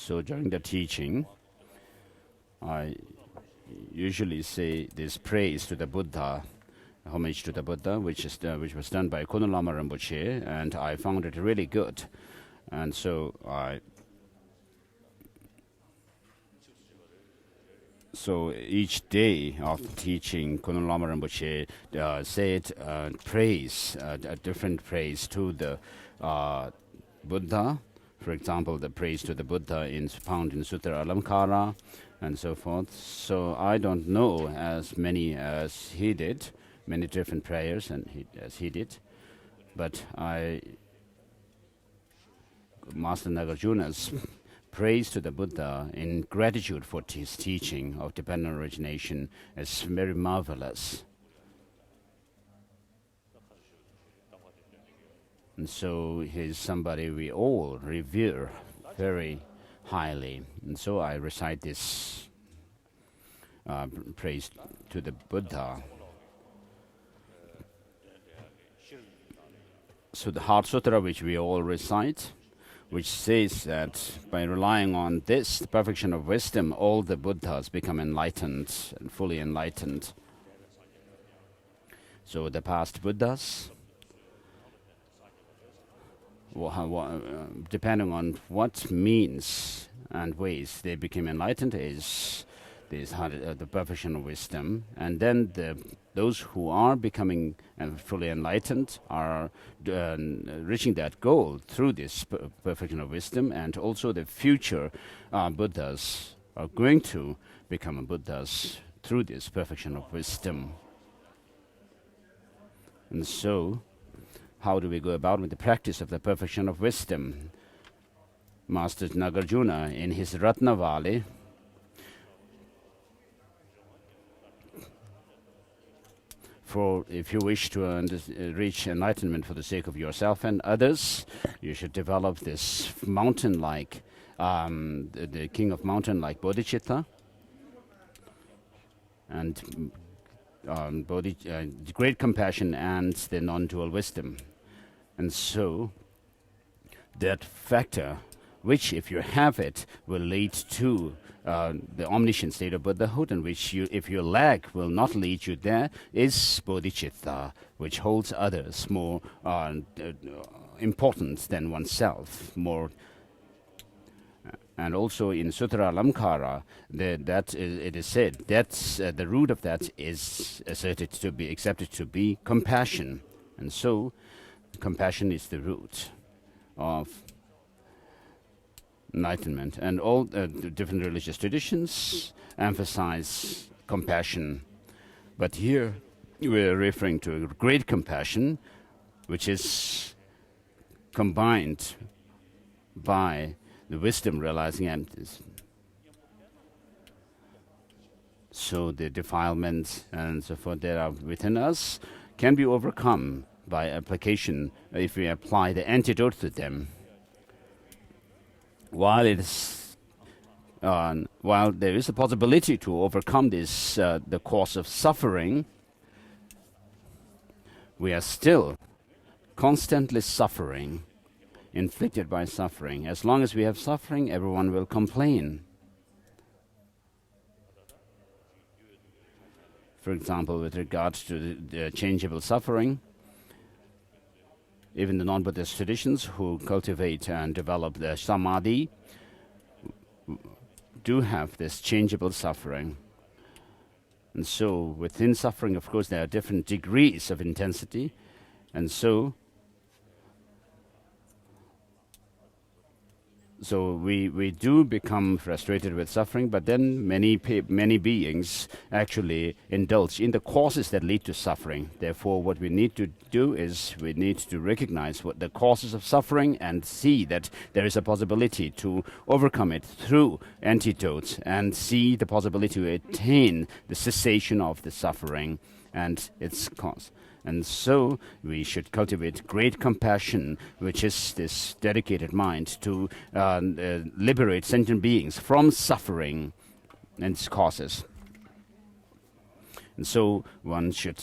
So during the teaching, I usually say this praise to the Buddha, homage to the Buddha, which was done by Kunu Lama Rinpoche, and I found it really good. And so each day of teaching, Kunu Lama Rinpoche said praise, a different praise to the Buddha. For example, the praise to the Buddha is found in Sutra Alamkara and so forth. So I don't know as many as he did, many different prayers as he did. But Master Nagarjuna's praise to the Buddha in gratitude for his teaching of dependent origination is very marvelous. And so he's somebody we all revere very highly. And so I recite this praise to the Buddha. So the Heart Sutra, which we all recite, which says that by relying on this, the perfection of wisdom, all the Buddhas become enlightened and fully enlightened. So the past Buddhas, depending on what means and ways they became enlightened, is the perfection of wisdom. And then those who are becoming fully enlightened are reaching that goal through this perfection of wisdom, and also the future Buddhas are going to become Buddhas through this perfection of wisdom. And so, how do we go about with the practice of the perfection of wisdom? Master Nagarjuna, in his Ratnavali, if you wish to reach enlightenment for the sake of yourself and others, you should develop this mountain-like, the king of mountain-like bodhicitta, and great compassion and the non-dual wisdom. And so that factor, which if you have it, will lead to the omniscient state of Buddhahood, and which if you lack, will not lead you there, is bodhicitta, which holds others more important than oneself, more. And also in Sutra Alamkara, it is said that the root of that is accepted to be compassion. And so compassion is the root of enlightenment. And all the different religious traditions emphasize compassion. But here we're referring to great compassion, which is combined by the wisdom realizing emptiness. So the defilements and so forth that are within us can be overcome by application if we apply the antidote to them. While there is a possibility to overcome this, the cause of suffering, we are still constantly suffering, inflicted by suffering. As long as we have suffering, everyone will complain. For example, with regards to the changeable suffering, even the non-Buddhist traditions who cultivate and develop the samadhi do have this changeable suffering. And so within suffering, of course, there are different degrees of intensity. And so we do become frustrated with suffering, but then many beings actually indulge in the causes that lead to suffering. Therefore, what we need to do is we need to recognize what the causes of suffering and see that there is a possibility to overcome it through antidotes, and see the possibility to attain the cessation of the suffering and its cause. And so we should cultivate great compassion, which is this dedicated mind to liberate sentient beings from suffering and its causes. And so one should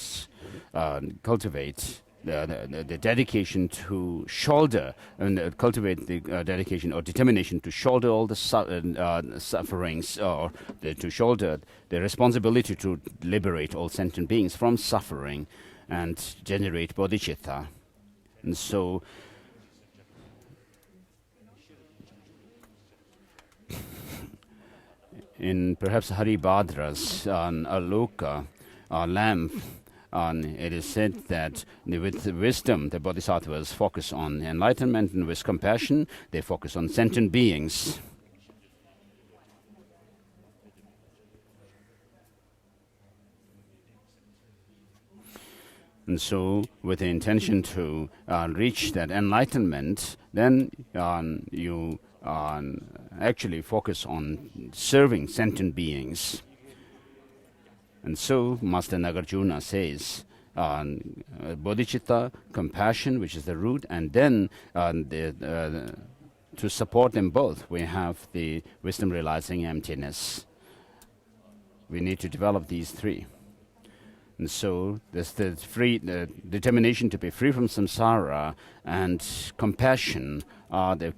cultivate the dedication to shoulder and cultivate the dedication or determination to shoulder all the sufferings, or to shoulder the responsibility to liberate all sentient beings from suffering and generate bodhicitta. And so in perhaps Haribhadra's Aloka lamp, it is said that with wisdom, the bodhisattvas focus on enlightenment, and with compassion, they focus on sentient beings. And so, with the intention to reach that enlightenment, then you actually focus on serving sentient beings. And so, Master Nagarjuna says, bodhicitta, compassion, which is the root, and then to support them both, we have the wisdom realizing emptiness. We need to develop these three. And so there's the determination to be free from samsara and compassion are the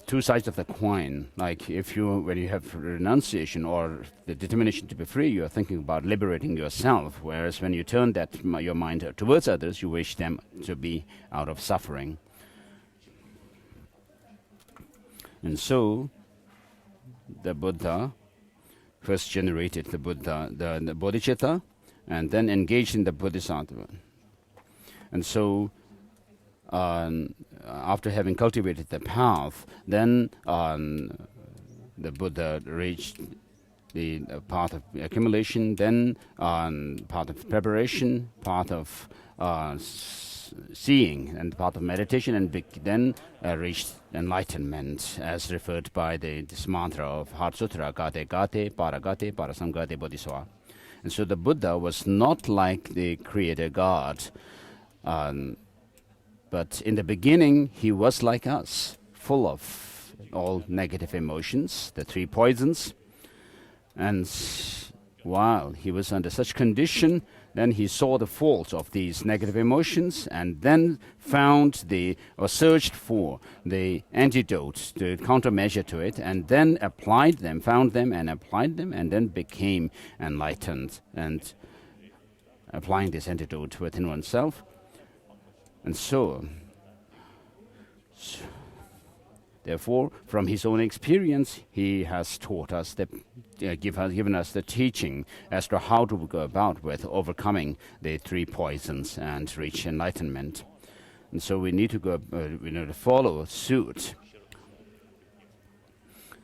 two sides of the coin. Like when you have renunciation or the determination to be free, you are thinking about liberating yourself. Whereas when you turn your mind towards others, you wish them to be out of suffering. And so the Buddha first generated the bodhicitta, and then engaged in the bodhisattva. And so, after having cultivated the path, then the Buddha reached the path of accumulation, then path of preparation, path of seeing, and path of meditation, and then reached enlightenment, as referred by this mantra of Heart Sutra, Gate Gate, Paragate, Parasamgate Bodhisattva. And so the Buddha was not like the Creator God, but in the beginning he was like us, full of all negative emotions, the three poisons. And while he was under such condition, then he saw the faults of these negative emotions, and then searched for the antidote, the countermeasure to it, and then found them and applied them, and then became enlightened, and applying this antidote within oneself. And so therefore, from his own experience, he has taught us given us the teaching as to how to go about with overcoming the three poisons and reach enlightenment. And so we need to follow suit.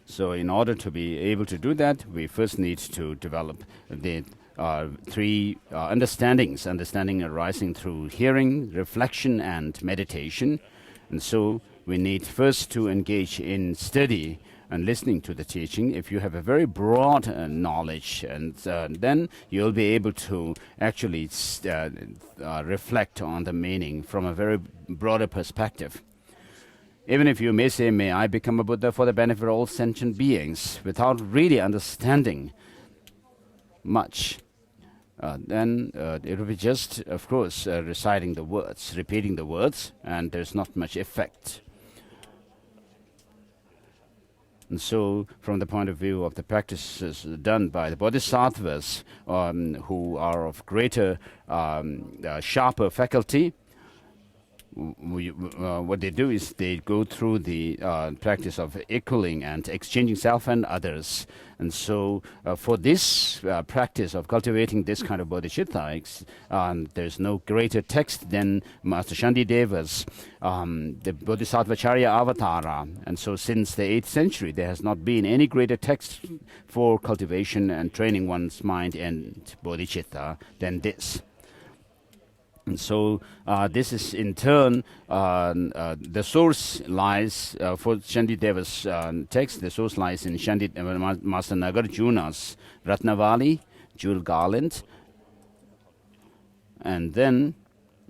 So in order to be able to do that, we first need to develop the three understandings, understanding arising through hearing, reflection, and meditation. And so we need first to engage in study and listening to the teaching. If you have a very broad knowledge, and then you'll be able to actually reflect on the meaning from a very broader perspective. Even if you may say, may I become a Buddha for the benefit of all sentient beings, without really understanding much, then it will be just, of course, reciting the words, repeating the words, and there's not much effect. And so, from the point of view of the practices done by the bodhisattvas, who are of greater, sharper faculty, what they do is they go through the practice of equaling and exchanging self and others. And so for this practice of cultivating this kind of bodhicitta, there's no greater text than Master Shantideva's the Bodhisattvacharya Avatara. And so since the 8th century, there has not been any greater text for cultivation and training one's mind and bodhicitta than this. And so this is in turn, the source lies, for Shantideva's text, the source lies in Master Nagarjuna's Ratnavali, Jewel Garland, and then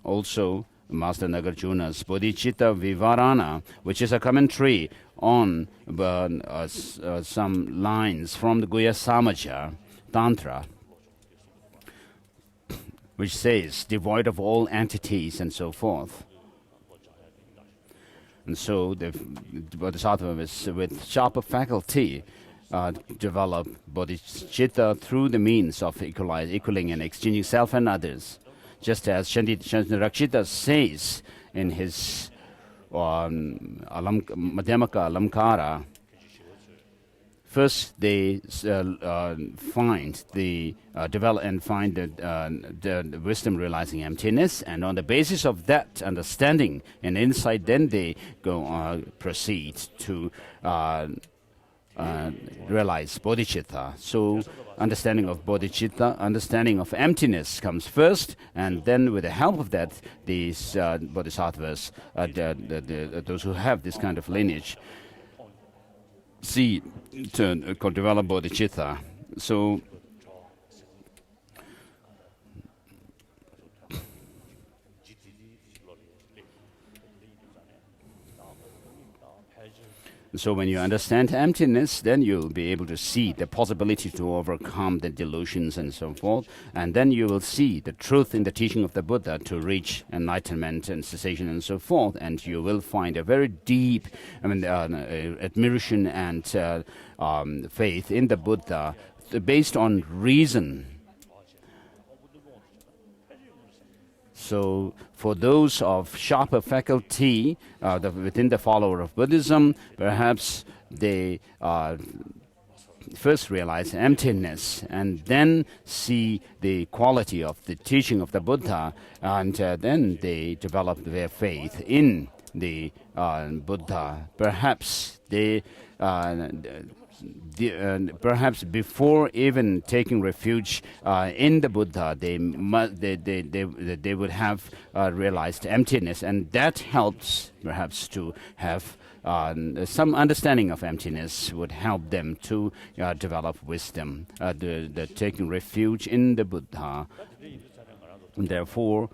also Master Nagarjuna's Bodhicitta Vivarana, which is a commentary on some lines from the Guhya Samaja Tantra. which says devoid of all entities and so forth. And so the bodhisattva with sharper faculty develop bodhicitta through the means of equaling and exchanging self and others. Just as Shantirakshita says in his Madhyamaka Alamkara, first they find the develop and find the wisdom realizing emptiness, and on the basis of that understanding and insight, then they go proceed to realize bodhicitta. So understanding of bodhicitta, understanding of emptiness comes first, and then with the help of that, these bodhisattvas, those who have this kind of lineage, see to develop bodhicitta. So when you understand emptiness, then you'll be able to see the possibility to overcome the delusions and so forth, and then you will see the truth in the teaching of the Buddha to reach enlightenment and cessation and so forth, and you will find a very deep admiration and faith in the Buddha based on reason. So for those of sharper faculty within the follower of Buddhism, perhaps they first realize emptiness and then see the quality of the teaching of the Buddha, and then they develop their faith in the Buddha. Perhaps they perhaps before even taking refuge in the Buddha, they would have realized emptiness, and that helps perhaps to have some understanding of emptiness would help them to develop wisdom, the taking refuge in the Buddha. And therefore,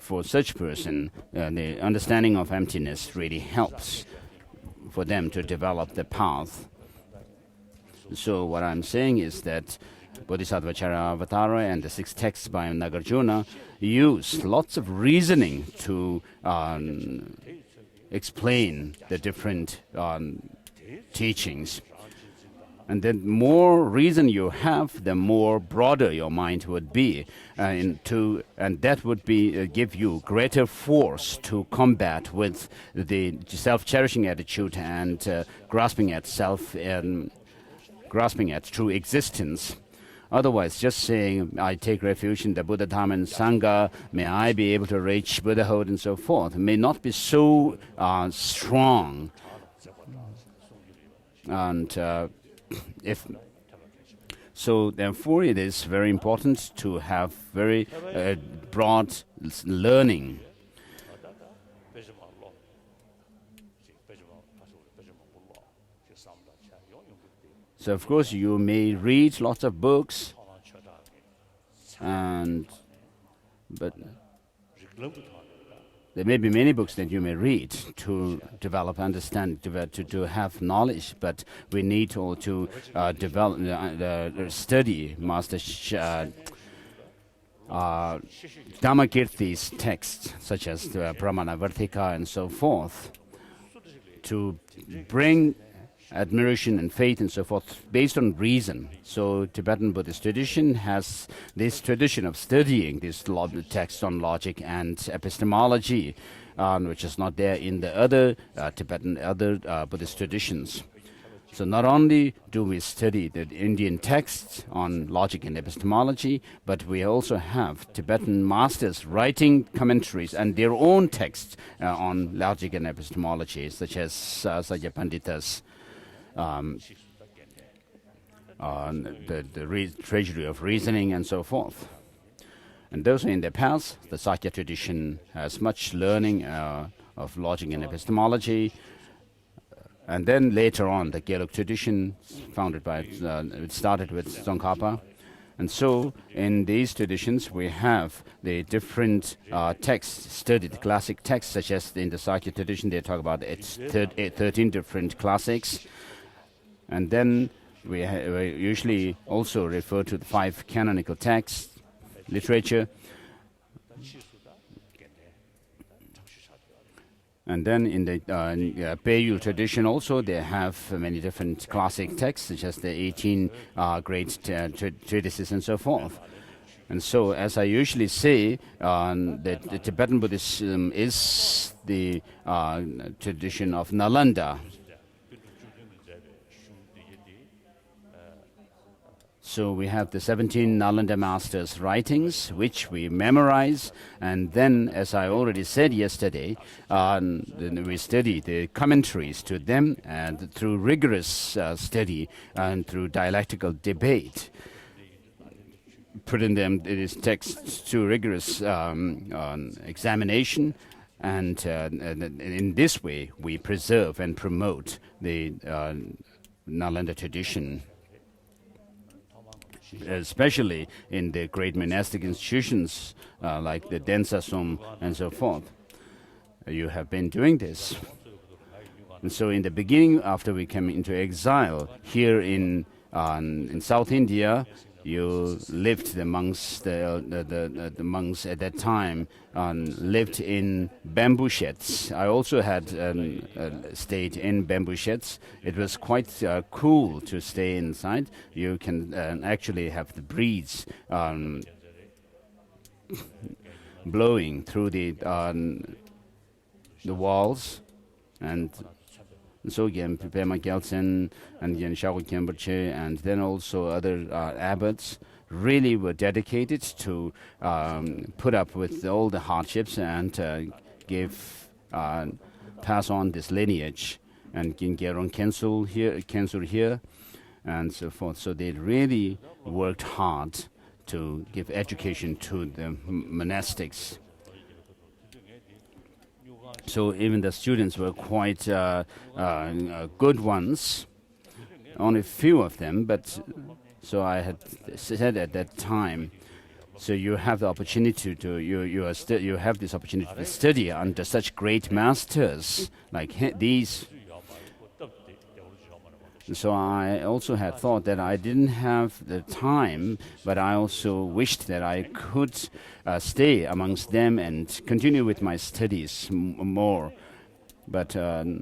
for such person, the understanding of emptiness really helps for them to develop the path. So what I'm saying is that Bodhisattva Charyavatara and the 6 texts by Nagarjuna use lots of reasoning to explain the different teachings. And the more reason you have, the more broader your mind would be, and that would be give you greater force to combat with the self-cherishing attitude and grasping at self and grasping at true existence. Otherwise, just saying, I take refuge in the Buddha, Dharma, and Sangha, may I be able to reach Buddhahood and so forth, may not be so strong. And so therefore it is very important to have very broad learning. So of course you may read lots of books, but there may be many books that you may read to develop understanding, to have knowledge, but we need to develop study Master Dhammakirti's texts, such as the Pramanavartika and so forth, to bring admiration and faith and so forth based on reason. So Tibetan Buddhist tradition has this tradition of studying this text on logic and epistemology, which is not there in the other Buddhist traditions. So not only do we study the Indian texts on logic and epistemology, but we also have Tibetan masters writing commentaries and their own texts on logic and epistemology, such as Sajya Pandita's the treasury of reasoning and so forth. And those in the past, the Sakya tradition has much learning of logic and epistemology. And then later on, the Gelug tradition, it started with Tsongkhapa. And so in these traditions, we have the different texts studied, classic texts, such as in the Sakya tradition, they talk about 13 different classics. And then we usually also refer to the 5 canonical texts, literature. And then in the Peiyou tradition also, they have many different classic texts, such as the 18 great treatises and so forth. And so, as I usually say, the Tibetan Buddhism is the tradition of Nalanda. So we have the 17 Nalanda masters' writings, which we memorize, and then, as I already said yesterday, we study the commentaries to them, and through rigorous study and through dialectical debate, putting them these texts to rigorous examination, and in this way we preserve and promote the Nalanda tradition, especially in the great monastic institutions like the Densasum and so forth. You have been doing this. And so in the beginning, after we came into exile here in South India, you lived amongst the monks at that time, lived in bamboo sheds. I also had stayed in bamboo sheds. It was quite cool to stay inside. You can actually have the breeze blowing through the walls, and so again, Pema Gyaltsen and Shagu Khyentse, and then also other abbots really were dedicated to put up with all the hardships and pass on this lineage. And Gingerong Kensur here, and so forth. So they really worked hard to give education to the monastics. So even the students were quite good ones, only a few of them, but so I had said at that time, so you have the opportunity you have this opportunity to study under such great masters like these. So I also had thought that I didn't have the time, but I also wished that I could stay amongst them and continue with my studies more. But of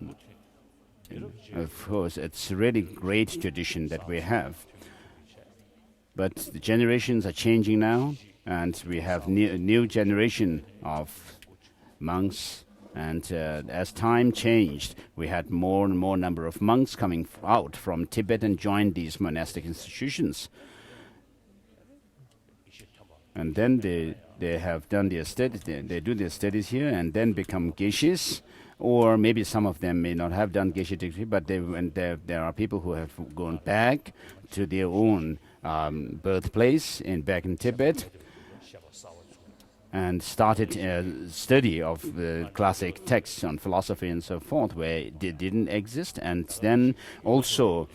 course, it's a really great tradition that we have. But the generations are changing now, and we have new generation of monks. And as time changed, we had more and more number of monks coming out from Tibet and joined these monastic institutions. And then they have done their studies. They do their studies here and then become geishis, or maybe some of them may not have done geisha degree, but there are people who have gone back to their own birthplace back in Tibet, and started a study of the classic texts on philosophy and so forth, where they didn't exist, and then also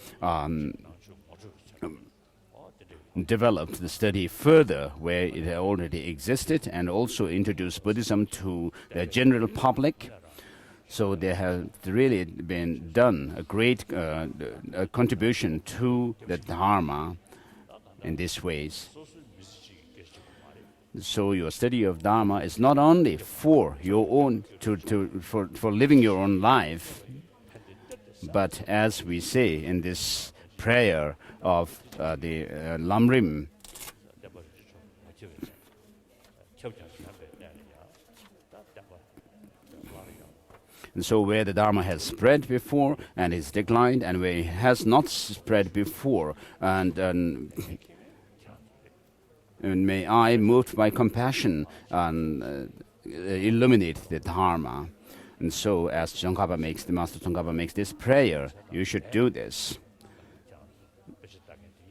developed the study further where it had already existed, and also introduced Buddhism to the general public. So there has really been done a great contribution to the Dharma in these ways. So your study of Dharma is not only for your own, for living your own life, but as we say in this prayer of the Lamrim, and so where the Dharma has spread before and is declined, and where it has not spread before, and may I, moved by compassion, illuminate the Dharma. And so, as the Master Tsongkhapa makes this prayer, you should do this.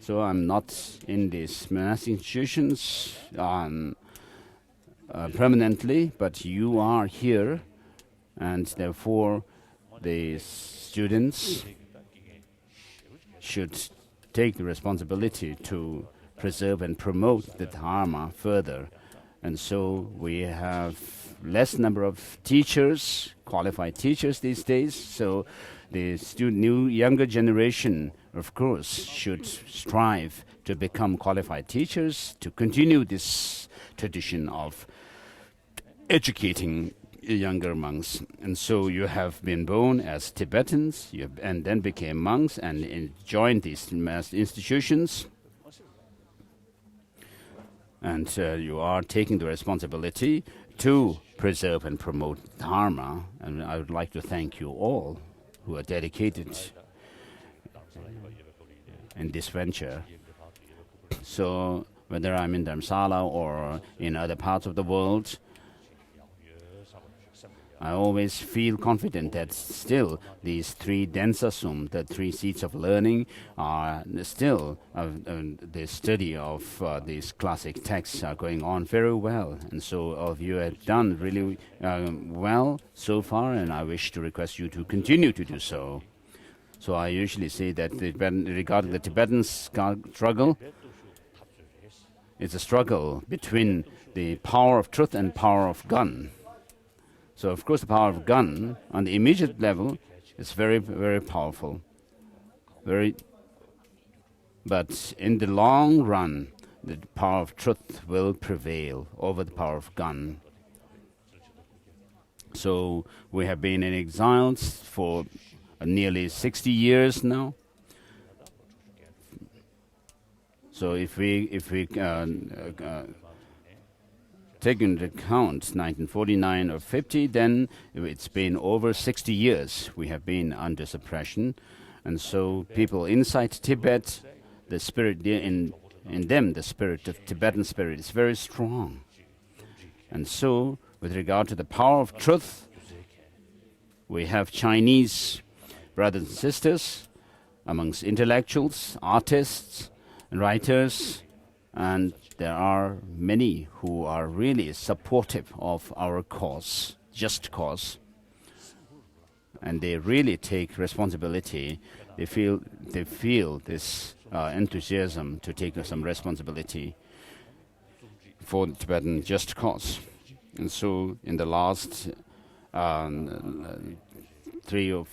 So I'm not in these monastic institutions permanently, but you are here, and therefore the students should take the responsibility to preserve and promote the Dharma further. And so we have less number of teachers, qualified teachers these days. So the younger generation, of course, should strive to become qualified teachers, to continue this tradition of educating younger monks. And so you have been born as Tibetans, and then became monks and joined these mass institutions. And you are taking the responsibility to preserve and promote Dharma. And I would like to thank you all who are dedicated in this venture. So whether I'm in Dharamsala or in other parts of the world, I always feel confident that still these three Densasum, the three seats of learning, are still the study of these classic texts are going on very well. And so all of you have done really well so far, and I wish to request you to continue to do so. So I usually say that regarding the Tibetan struggle, it's a struggle between the power of truth and power of gun. So, of course, the power of gun on the immediate level is very, very powerful. But in the long run, the power of truth will prevail over the power of gun. So we have been in exiles for nearly 60 years now. So if we take into account 1949 or 50, then it's been over 60 years we have been under suppression. And so people inside Tibet, the spirit in them, the spirit of Tibetan spirit is very strong. And so with regard to the power of truth, we have Chinese brothers and sisters amongst intellectuals, artists, and writers, and there are many who are really supportive of our cause, just cause. And they really take responsibility. They feel this enthusiasm to take some responsibility for the Tibetan just cause. And so in the last 3 to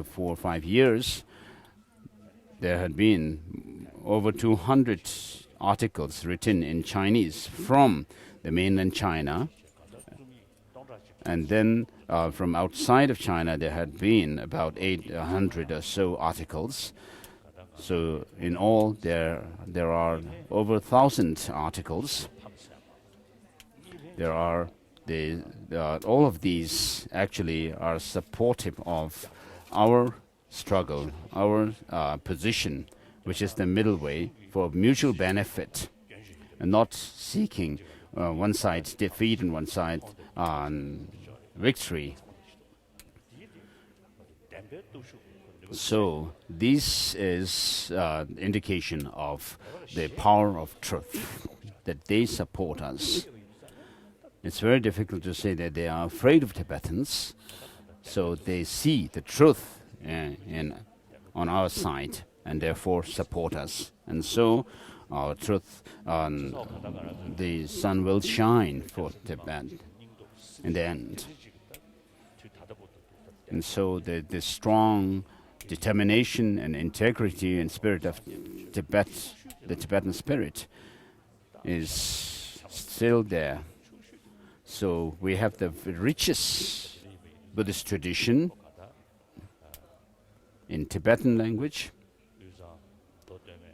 4 or 5 years, there had been over 200 articles written in Chinese from the mainland China. And then from outside of China, there had been about 800 or so articles. So in all, there are over 1,000 articles. There are all of these actually are supportive of our struggle, our position, which is the middle way for mutual benefit, and not seeking one side's defeat and one side victory. So this is indication of the power of truth, that they support us. It's very difficult to say that they are afraid of Tibetans, so they see the truth on our side and therefore support us. And so our truth, the sun will shine for Tibet in the end. And so the strong determination and integrity and spirit of Tibet, the Tibetan spirit, is still there. So we have the richest Buddhist tradition in Tibetan language.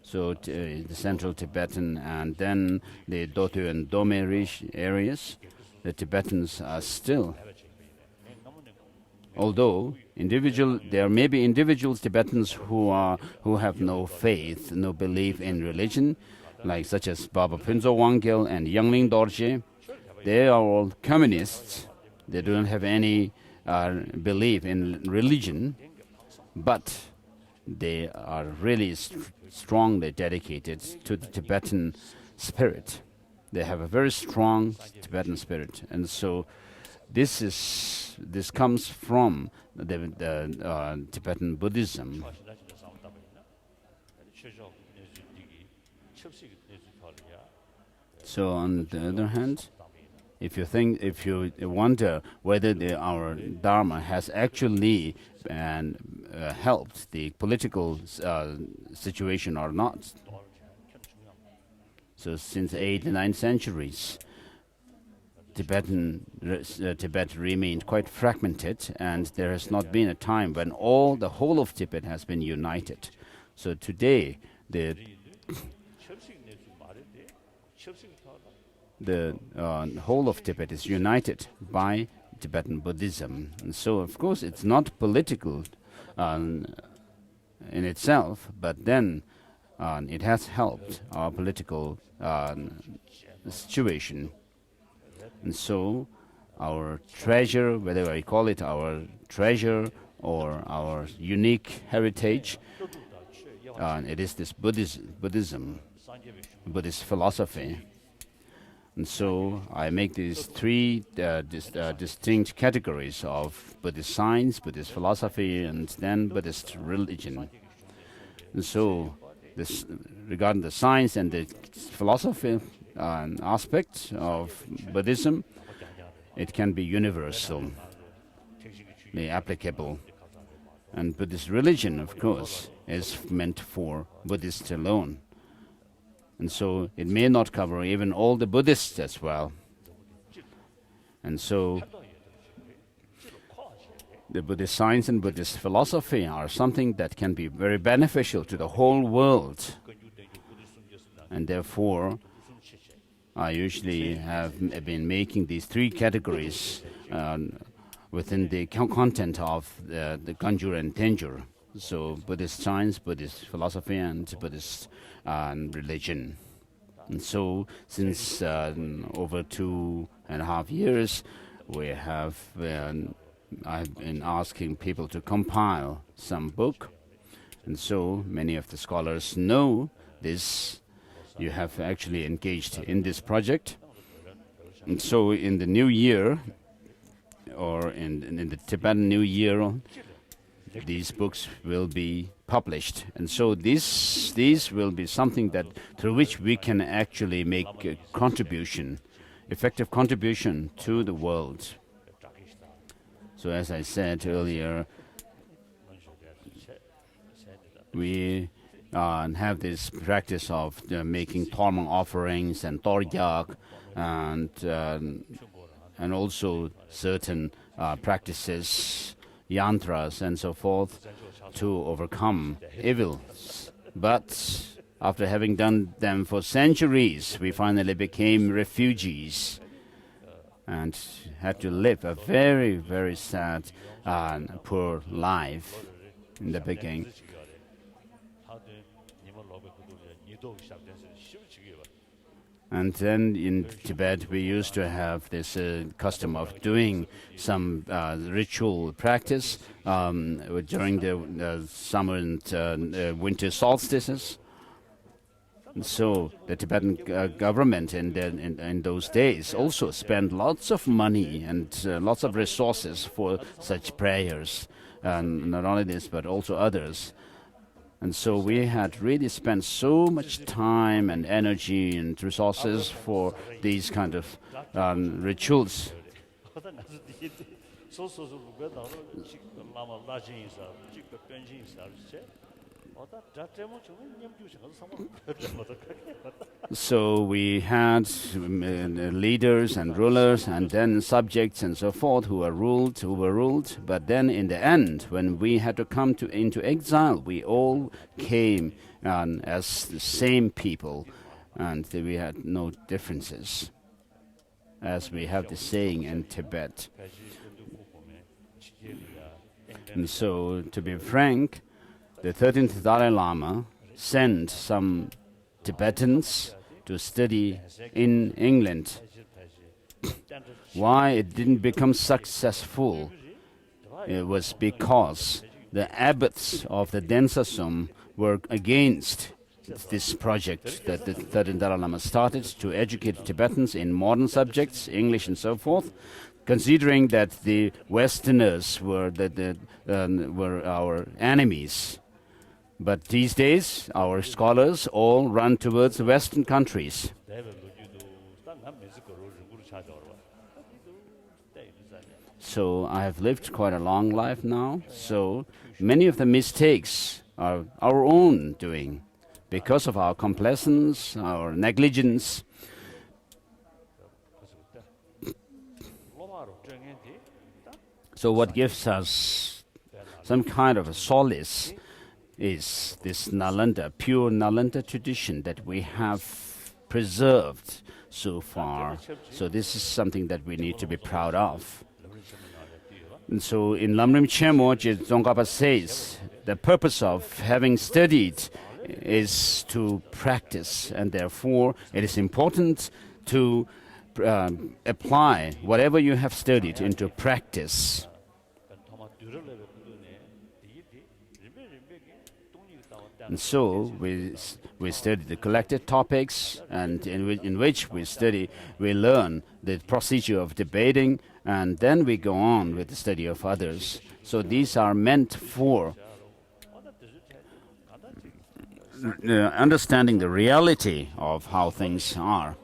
So the Central Tibetan and then the Dotu and Dome areas, the Tibetans are still, although there may be individual Tibetans who have no faith, no belief in religion, like such as Baba Phunzo Wangyal and Yangling Dorje. They are all communists. They don't have any belief in religion, but they are really strongly dedicated to the Tibetan spirit. They have a very strong Tibetan spirit, and so this comes from the Tibetan Buddhism. So on the other hand, if you wonder whether our Dharma has actually helped the political situation or not, so since 8th and 9th centuries, Tibet remained quite fragmented, and there has not been a time when the whole of Tibet has been united. So today, the whole of Tibet is united by Tibetan Buddhism. And so, of course, it's not political in itself, but then it has helped our political situation. And so, our treasure, whether I call it our treasure or our unique heritage, it is this Buddhism, Buddhist philosophy. And so I make these three distinct categories of Buddhist science, Buddhist philosophy, and then Buddhist religion. And so regarding the science and the philosophy aspect of Buddhism, it can be universal, applicable. And Buddhist religion, of course, is meant for Buddhists alone. And so it may not cover even all the Buddhists as well. And so the Buddhist science and Buddhist philosophy are something that can be very beneficial to the whole world. And therefore, I usually have been making these three categories within the content of the Ganjur and Tenjur. So Buddhist science, Buddhist philosophy, and Buddhist religion. And so since over 2.5 years, I've been asking people to compile some book. And so many of the scholars know this. You have actually engaged in this project. And so in the new year, or in the Tibetan New Year, these books will be published. And so these will be something that through which we can actually make a contribution, effective contribution to the world. So as I said earlier, we have this practice of making tormang offerings and toryak, and also certain practices, yantras and so forth, to overcome evils. But after having done them for centuries, we finally became refugees and had to live a very, very sad and poor life in the beginning. And then in Tibet, we used to have this custom of doing some ritual practice during the summer and winter solstices. And so the Tibetan government in those days also spent lots of money and lots of resources for such prayers. And not only this, but also others. And so we had really spent so much time and energy and resources for these kind of rituals. So we had leaders and rulers and then subjects and so forth who were ruled. But then in the end, when we had to come into exile, we all came as the same people, and we had no differences, as we have the saying in Tibet. And so, to be frank, the 13th Dalai Lama sent some Tibetans to study in England. Why it didn't become successful? It was because the abbots of the Densasum were against this project that the 13th Dalai Lama started to educate Tibetans in modern subjects, English and so forth, considering that the Westerners were our enemies. But these days, our scholars all run towards the Western countries. So I have lived quite a long life now, so many of the mistakes are our own doing because of our complacence, our negligence. So what gives us some kind of a solace is this Nalanda, pure Nalanda tradition that we have preserved so far. So this is something that we need to be proud of. And so in Lamrim Chemo, Tsongkhapa says, the purpose of having studied is to practice, and therefore it is important to apply whatever you have studied into practice. And so we study the collected topics, and in which we learn the procedure of debating, and then we go on with the study of others. So these are meant for understanding the reality of how things are.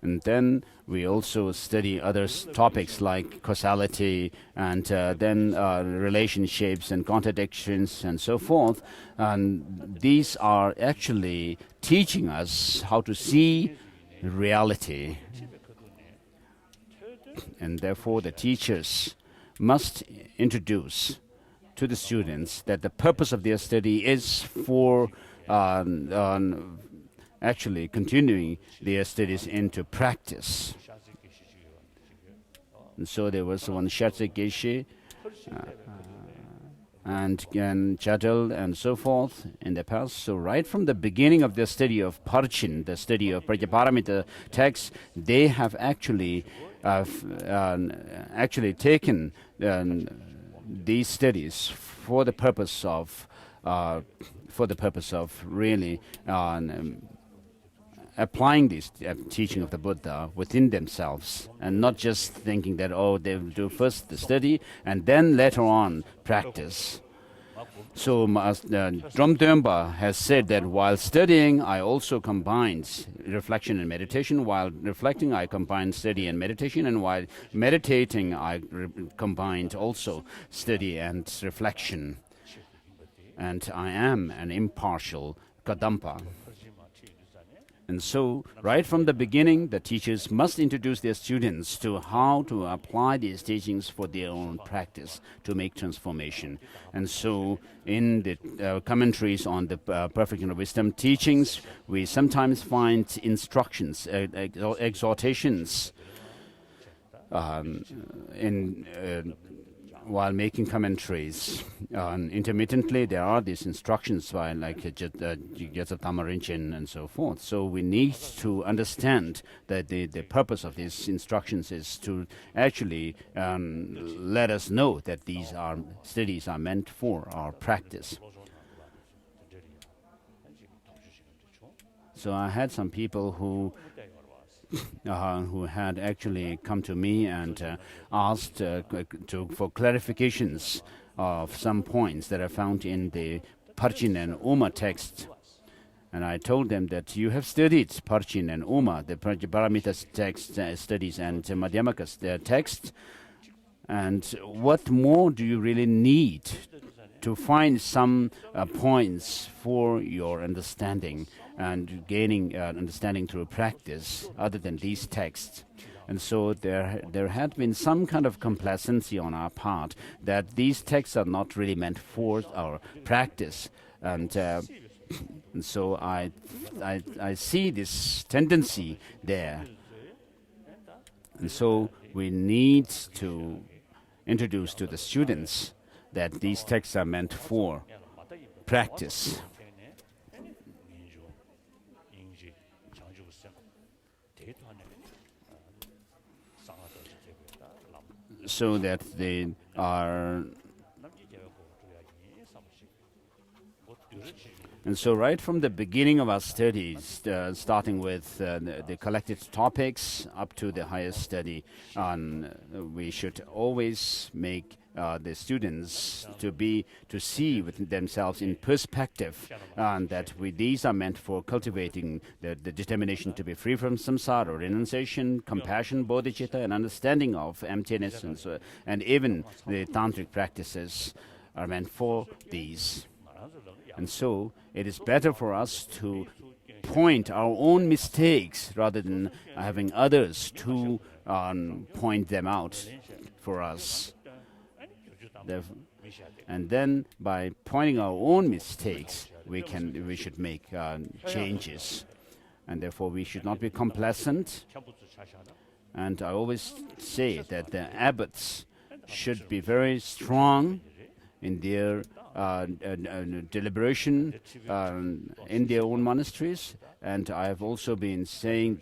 And then we also study other topics like causality, and then relationships and contradictions and so forth. And these are actually teaching us how to see reality. And therefore the teachers must introduce to the students that the purpose of their study is for actually continuing their studies into practice. And so there was one Serajey Geshe and Chadal and so forth in the past. So right from the beginning of the study of Parchin, the study of Prajaparamita texts, they have actually taken these studies for the purpose of really applying this teaching of the Buddha within themselves, and not just thinking that, they do first the study and then later on practice. So Dromdömba has said that while studying, I also combined reflection and meditation. While reflecting, I combined study and meditation. And while meditating, I combined also study and reflection. And I am an impartial Kadampa. And so, right from the beginning, the teachers must introduce their students to how to apply these teachings for their own practice to make transformation. And so, in the commentaries on the Perfect Inner Wisdom teachings, we sometimes find instructions, exhortations while making commentaries. Intermittently, there are these instructions by like Gyatso Tamarinchen and so forth. So we need to understand that the purpose of these instructions is to actually let us know that these studies are meant for our practice. So I had some people who had actually come to me and asked for clarifications of some points that are found in the Parchin and Uma text. And I told them that you have studied Parchin and Uma, the Prajaparamita text studies, and Madhyamaka's text. And what more do you really need to find some points for your understanding and gaining understanding through practice other than these texts? And so there had been some kind of complacency on our part that these texts are not really meant for our practice. And so I see this tendency there. And so we need to introduce to the students that these texts are meant for practice. So that they are. And so right from the beginning of our studies, starting with the collected topics up to the highest study, we should always make the students to see with themselves in perspective, that these are meant for cultivating the determination to be free from samsara, renunciation, compassion, bodhicitta, and understanding of emptiness, and even the tantric practices are meant for these. And so it is better for us to point our own mistakes rather than having others to point them out for us. And then by pointing our own mistakes, we should make changes. And therefore, we should not be complacent. And I always say that the abbots should be very strong in their deliberation in their own monasteries. And I have also been saying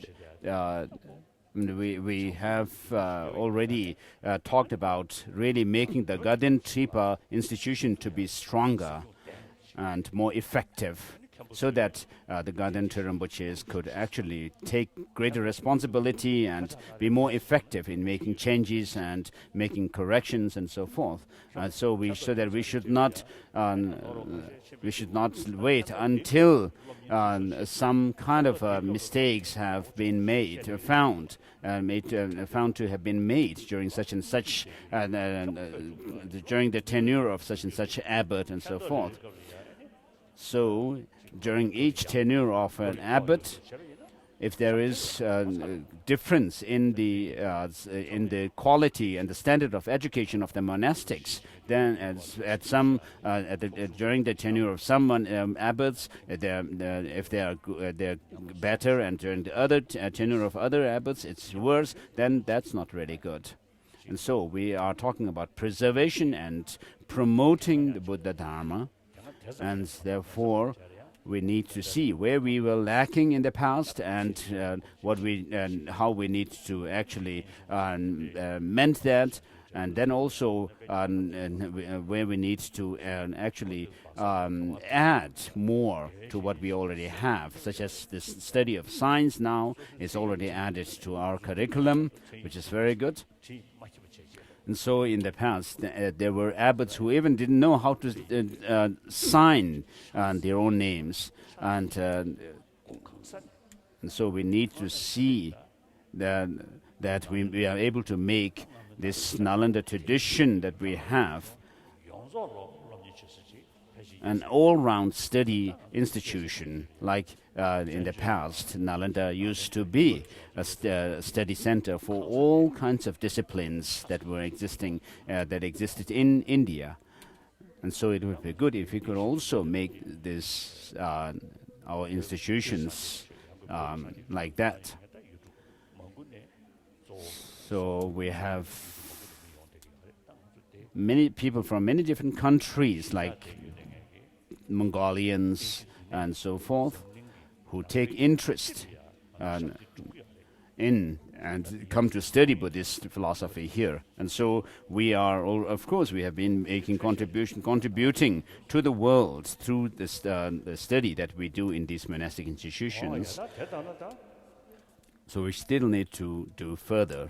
we have already talked about really making the Gaden Tripa institution to be stronger and more effective, so that the Gaden Rinpoches could actually take greater responsibility and be more effective in making changes and making corrections and so forth. So that we should not wait until some kind of mistakes have been found to have been made during such and such during the tenure of such and such abbot and so forth. So during each tenure of an abbot, if there is a difference in the quality and the standard of education of the monastics, then during the tenure of some abbots, if they're better, and during the other tenure of other abbots it's worse, then that's not really good. And so we are talking about preservation and promoting the Buddha Dharma, and therefore we need to see where we were lacking in the past and how we need to actually mend that, and then also where we need to actually add more to what we already have, such as this study of science now is already added to our curriculum, which is very good. And so in the past, there were abbots who even didn't know how to sign their own names. And so we need to see that we are able to make this Nalanda tradition that we have an all-round study institution, like in the past Nalanda used to be a study center for all kinds of disciplines that existed in India. And so it would be good if we could also make this our institutions like that. So we have many people from many different countries, like Mongolians and so forth, who take interest in and come to study Buddhist philosophy here. And so we are, of course, we have been making contributing to the world through the study that we do in these monastic institutions. So we still need to do further.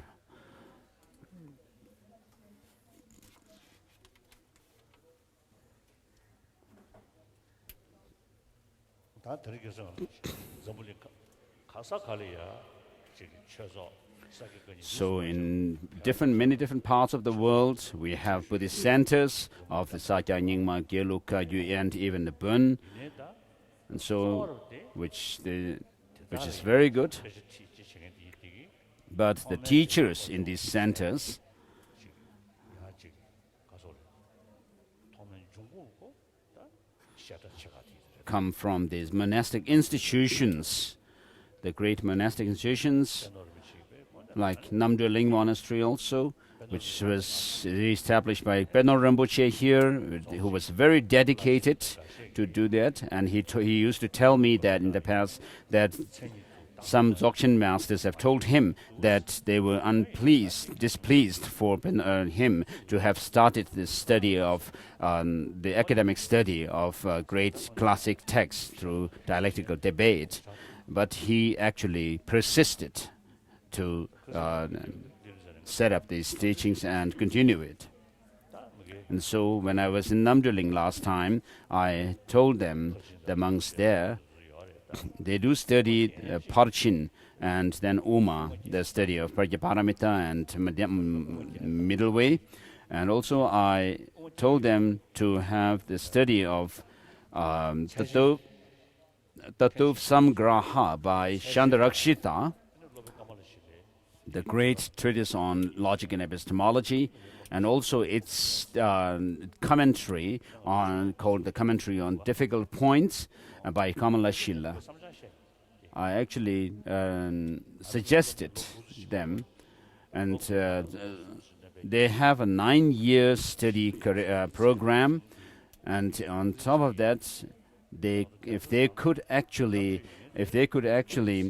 So in many different parts of the world, we have Buddhist centers of the Sakya Nyingma, Geluk, Kagyu, and even the Bön, and so which is very good. But the teachers in these centers come from these monastic institutions, the great monastic institutions, like Namdra Ling Monastery also, which was established by Pedno Rinpoche here, who was very dedicated to do that. And he used to tell me that in the past that some Dzogchen masters have told him that they were displeased for him to have started this study of the academic study of great classic texts through dialectical debate. But he actually persisted to set up these teachings and continue it. And so when I was in Namdrling last time, I told them, the monks there, they do study Parchin and then Uma, the study of Prajnaparamita and middle way. And also I told them to have the study of Tattva Samgraha by Chandarakshita. the great treatise on logic and epistemology, and also its commentary called the Commentary on Difficult Points by Kamala Shilla. I actually suggested them, and they have a 9-year study program, and on top of that, if they could actually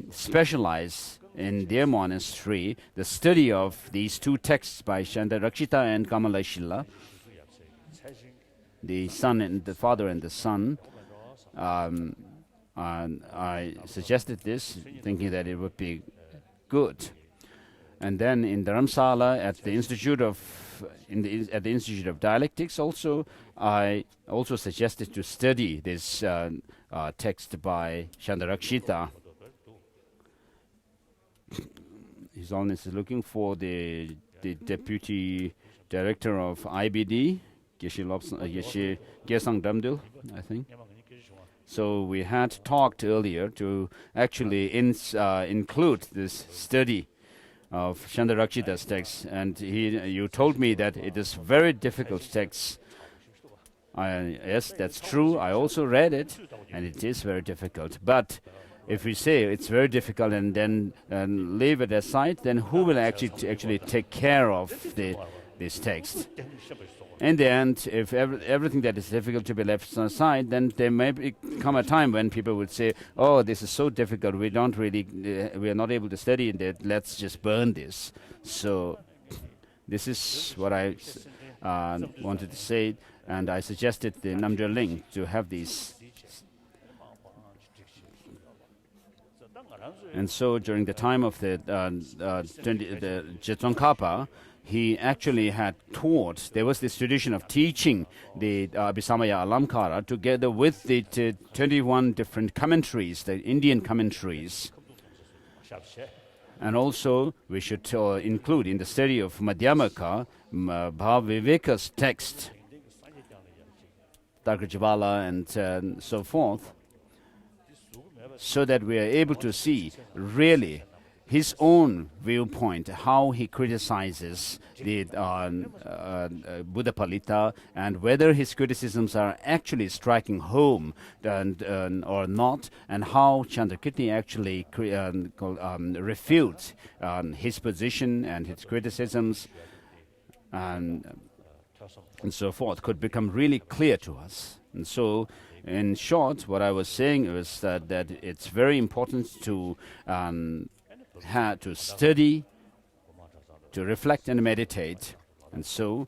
specialize in their monastery the study of these two texts by Chandarakshita and Kamala Shilla, the father and the son. And I suggested this, thinking that it would be good. And then in Dharamsala at the Institute of Dialectics, also I also suggested to study this text by Chandarakshita. His Holiness is looking for the deputy director of IBD, Geshe Gesang Damdil, I think. So we had talked earlier to actually include this study of Chandarakshita's text, and you told me that it is very difficult text. Yes, that's true. I also read it, and it is very difficult. But if we say it's very difficult and then leave it aside, then who will actually take care of this text? In the end, if everything that is difficult to be left aside, then there may come a time when people would say, "Oh, this is so difficult. We are not able to study it. Let's just burn this." So, this is what I wanted to say, and I suggested the Namdra Ling to have these. And so, during the time of the Jetsongkhapa, he actually had taught, there was this tradition of teaching the Abhisamaya Alamkara together with the 21 different commentaries, the Indian commentaries. And also, we should include in the study of Madhyamaka, Bhaviveka's text, Tarkajavala and so forth, so that we are able to see really his own viewpoint, how he criticizes the Buddha Palita, and whether his criticisms are actually striking home or not, and how Chandrakirti actually refutes his position and his criticisms, and so forth, could become really clear to us. And so, in short, what I was saying was that it's very important to study, to reflect and meditate. And so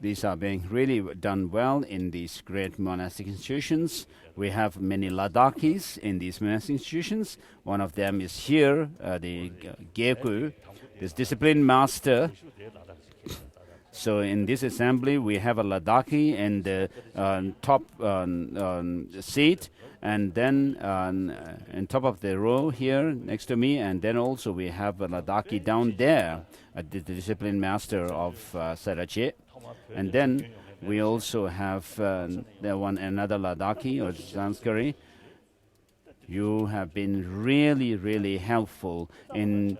these are being really done well in these great monastic institutions. We have many Ladakis in these monastic institutions. One of them is here, the Geku, this discipline master. So in this assembly, we have a Ladakhi in the top seat, and then on top of the row here next to me, and then also we have a Ladakhi down there, the discipline master of Serajey. And then we also have another Ladakhi or Sanskari. You have been really, really helpful in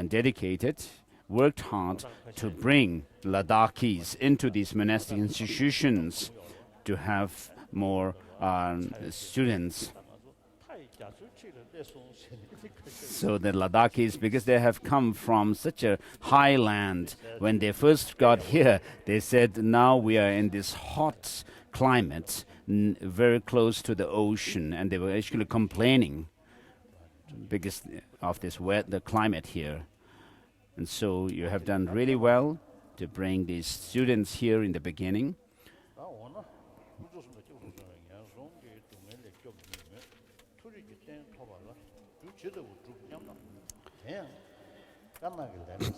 dedicated, worked hard to bring Ladakhis into these monastic institutions to have more students. So the Ladakhis, because they have come from such a high land, when they first got here, they said, now we are in this hot climate, very close to the ocean, and they were actually complaining because of this the climate here. And so you have done really well to bring these students here in the beginning.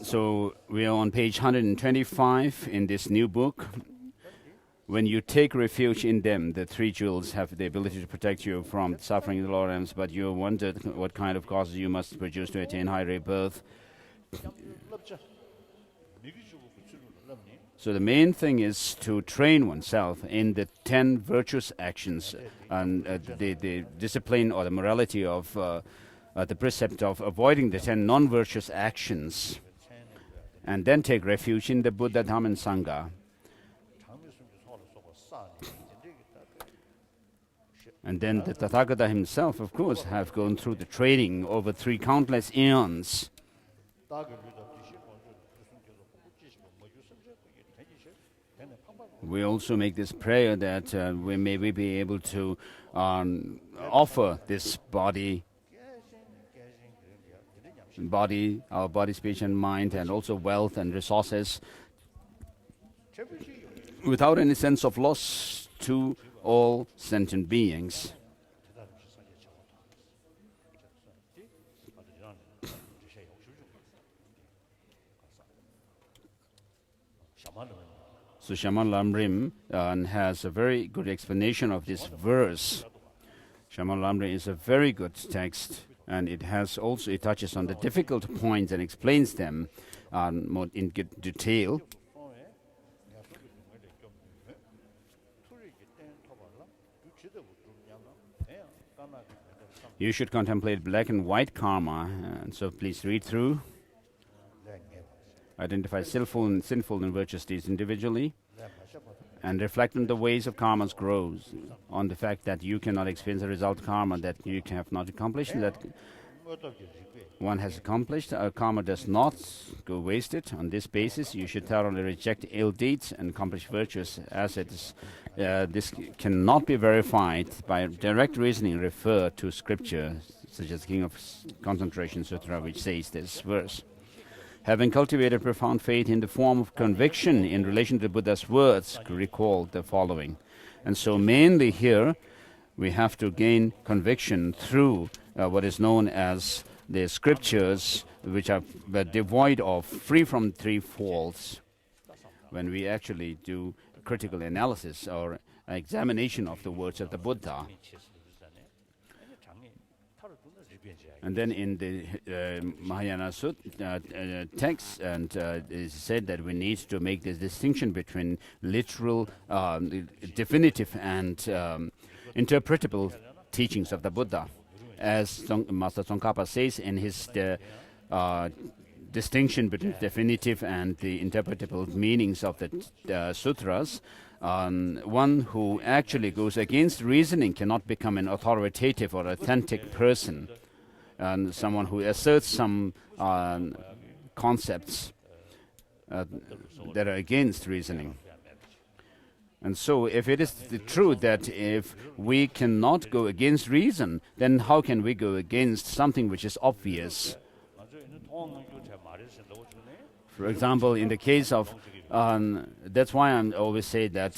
So we are on page 125 in this new book. When you take refuge in them, the three jewels have the ability to protect you from suffering in the lower realms, but you wondered what kind of causes you must produce to attain high rebirth. So the main thing is to train oneself in the 10 virtuous actions and the discipline or the morality of the precept of avoiding the 10 non-virtuous actions, and then take refuge in the Buddha, Dhamma, and Sangha. And then the Tathagata himself, of course, have gone through the training over 3 countless eons. We also make this prayer that we may be able to offer this body, our body, speech, and mind, and also wealth and resources, without any sense of loss to all sentient beings. So Serajey Lamrim has a very good explanation of this verse. Serajey Lamrim is a very good text, and it touches on the difficult points and explains them more in detail. You should contemplate black and white karma, and so please read through. Identify sinful and virtuous deeds individually, and reflect on the ways of karma's growth, on the fact that you cannot experience the result karma that you have not accomplished, that one has accomplished. Karma does not go wasted. On this basis, you should thoroughly reject ill deeds and accomplish virtuous assets. This cannot be verified by direct reasoning. Refer to scripture, such as King of Concentration Sutra, which says this verse. Having cultivated profound faith in the form of conviction in relation to the Buddha's words, recall the following. And so mainly here, we have to gain conviction through what is known as the scriptures, which are devoid of, free from 3 faults. When we actually do critical analysis or examination of the words of the Buddha. And then in the Mahayana text, and it is said that we need to make this distinction between literal, definitive, and interpretable teachings of the Buddha. As Master Tsongkhapa says in his distinction between definitive and the interpretable meanings of the sutras, one who actually goes against reasoning cannot become an authoritative or authentic person. And someone who asserts some concepts that are against reasoning. And so if it is the truth that if we cannot go against reason, then how can we go against something which is obvious? For example, in the case of, that's why I always say that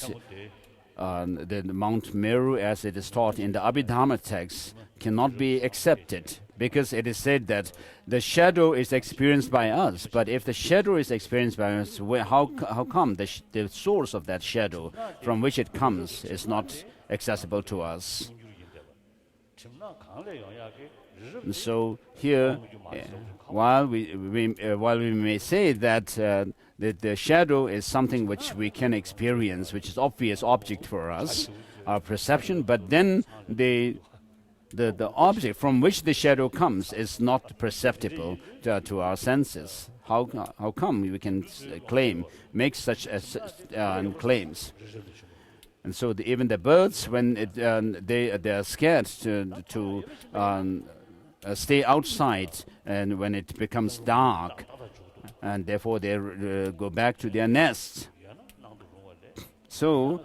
the Mount Meru, as it is taught in the Abhidhamma text, cannot be accepted, because it is said that the shadow is experienced by us. But if the shadow is experienced by us, how come the source of that shadow, from which it comes, is not accessible to us? And so here, while we may say that the shadow is something which we can experience, which is obvious object for us, our perception, but then the object from which the shadow comes is not perceptible to our senses. How come we can make such claims? And so even the birds, when they are scared to stay outside, and when it becomes dark, and therefore they go back to their nests. So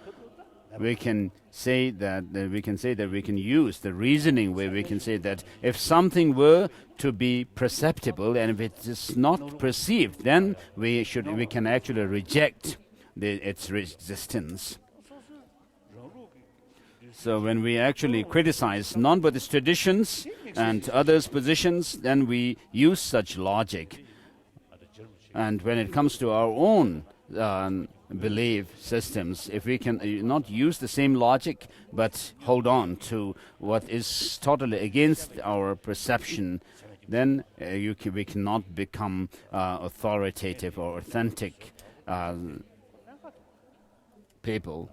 we can say that we can use the reasoning where we can say that if something were to be perceptible and if it is not perceived, then we can actually reject its existence. So when we actually criticize non-Buddhist traditions and others' positions, then we use such logic. And when it comes to our own belief systems, if we can not use the same logic but hold on to what is totally against our perception, then we cannot become authoritative or authentic people.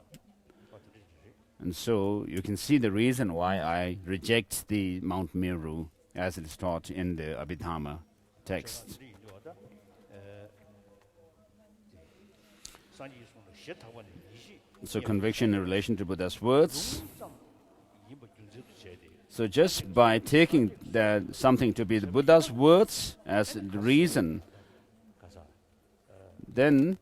And so you can see the reason why I reject the Mount Meru as it is taught in the Abhidhamma text. So conviction in relation to Buddha's words. So just by taking something to be the Buddha's words as the reason, then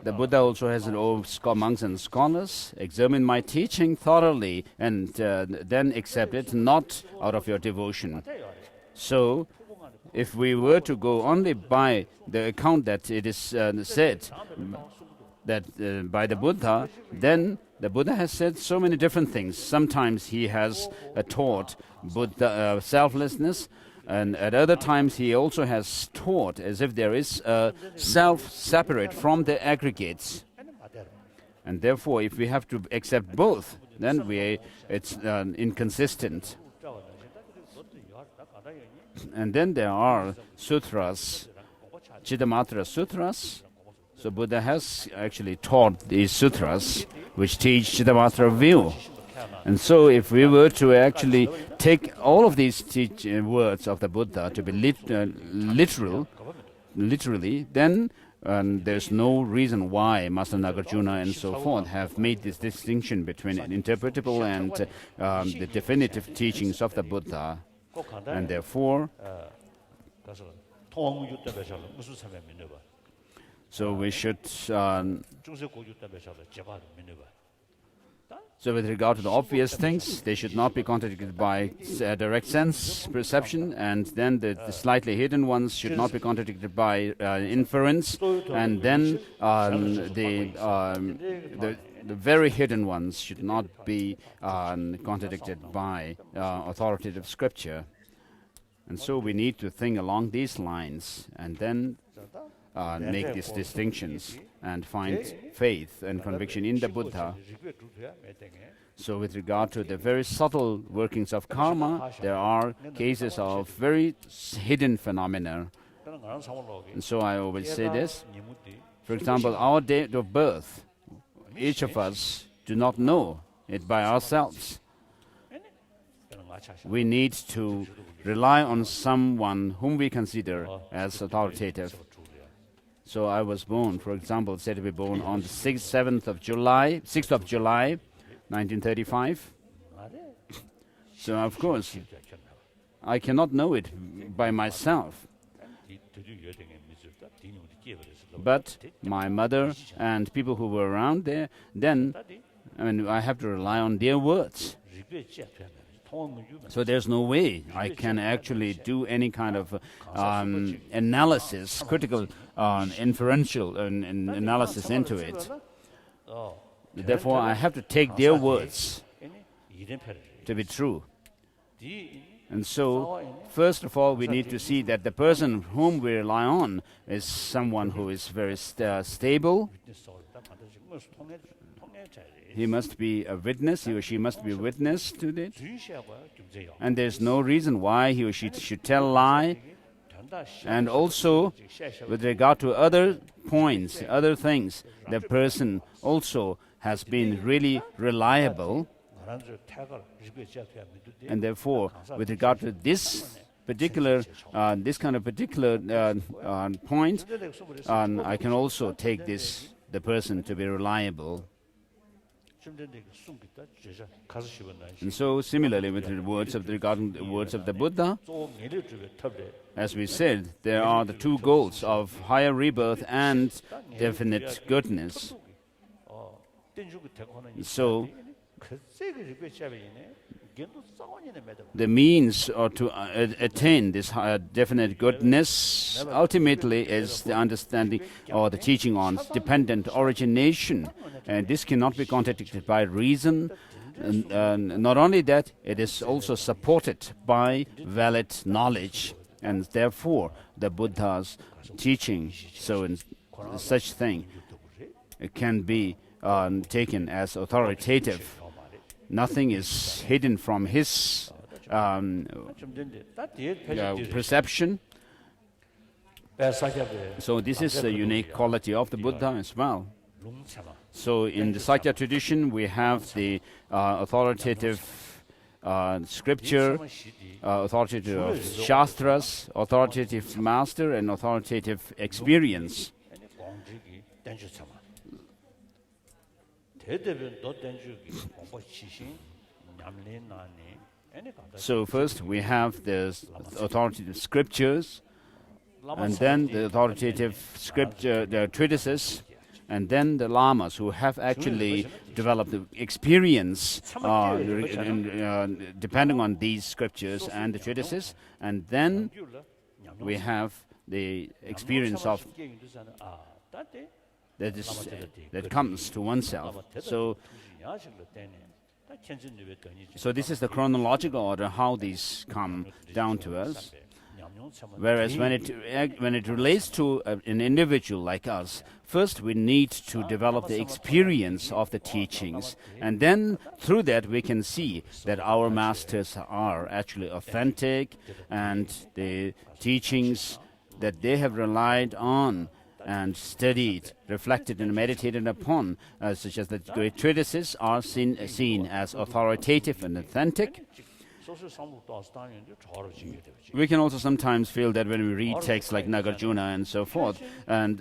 the Buddha also has monks and scholars examine my teaching thoroughly and then accept it, not out of your devotion. So if we were to go only by the account that it is said that by the Buddha, then the Buddha has said so many different things. Sometimes he has taught Buddha selflessness, and at other times he also has taught as if there is a self separate from the aggregates. And therefore, if we have to accept both, then it's inconsistent. And then there are sutras, Chittamatra sutras. So Buddha has actually taught these sutras which teach Chittamatra view. And so if we were to actually take all of these words of the Buddha to be literally, then there's no reason why Master Nagarjuna and so forth have made this distinction between interpretable and the definitive teachings of the Buddha. And therefore, so we should, so with regard to the obvious things, they should not be contradicted by direct sense perception, and then the slightly hidden ones should not be contradicted by inference, and then the very hidden ones should not be contradicted by authoritative scripture. And so we need to think along these lines and then make these distinctions and find faith and conviction in the Buddha. So with regard to the very subtle workings of karma, there are cases of very hidden phenomena. And so I always say this. For example, our date of birth, each of us do not know it by ourselves. We need to rely on someone whom we consider as authoritative. So I was born, for example, said to be born on the 6th of July, 1935. So of course, I cannot know it by myself. But my mother and people who were around there, then I have to rely on their words. So there's no way I can actually do any kind of analysis, critical, inferential analysis into it. Therefore, I have to take their words to be true. And so, first of all, we need to see that the person whom we rely on is someone who is very stable. He must be a witness, he or she must be a witness to it. And there's no reason why he or she should tell a lie. And also, with regard to other points, other things, the person also has been really reliable. And therefore, with regard to this particular, point, I can also take the person to be reliable. And so, similarly, with regarding the words of the Buddha, as we said, there are the two goals of higher rebirth and definite goodness. So, the means to attain this definite goodness ultimately is the understanding or the teaching on dependent origination. And this cannot be contradicted by reason. Not only that, it is also supported by valid knowledge. And therefore, the Buddha's teaching, so in such thing, it can be taken as authoritative. Nothing is hidden from his perception. So this is a unique quality of the Buddha as well. So in the Sakya tradition, we have the authoritative scripture, authoritative shastras, authoritative master, and authoritative experience. So first we have the authoritative scriptures, and then the authoritative scripture, the treatises, and then the lamas who have actually developed the experience depending on these scriptures and the treatises, and then we have the experience of that comes to oneself. So this is the chronological order how these come down to us. Whereas when it relates to an individual like us, first we need to develop the experience of the teachings, and then through that we can see that our masters are actually authentic, and the teachings that they have relied on and studied, reflected and meditated upon, such as the great treatises, are seen as authoritative and authentic. We can also sometimes feel that when we read texts like Nagarjuna and so forth, and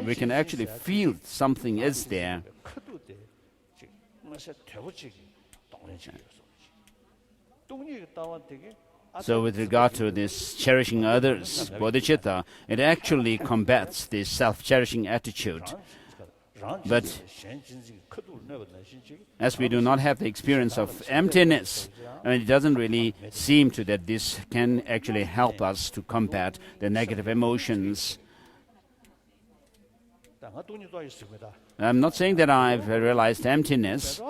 we can actually feel something is there. So with regard to this cherishing others, bodhicitta, it actually combats this self-cherishing attitude. But as we do not have the experience of emptiness, it doesn't really seem to that this can actually help us to combat the negative emotions. I'm not saying that I've realized emptiness,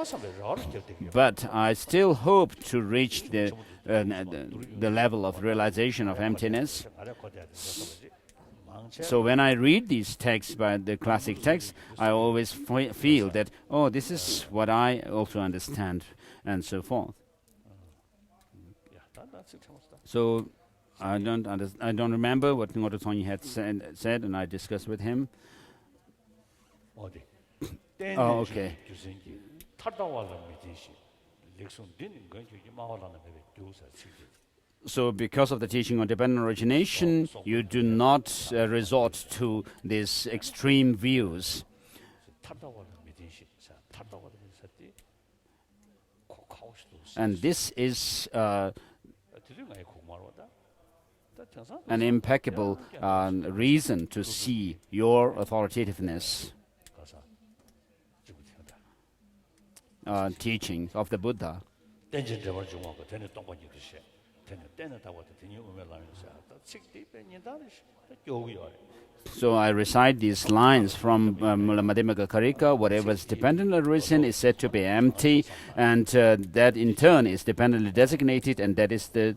but I still hope to reach the level of realization of emptiness. So when I read these texts, by the classic texts, I always feel that, oh, this is what I also understand, and so forth. So I don't remember what Ngoto Tongyi had said, and I discussed with him. Oh, okay. So because of the teaching on dependent origination, you do not resort to these extreme views. And this is an impeccable reason to see your authoritativeness. Teachings of the Buddha. So I recite these lines from Mula Madhyamaka Karika. Whatever is dependent origin is said to be empty, and that in turn is dependently designated, and that is the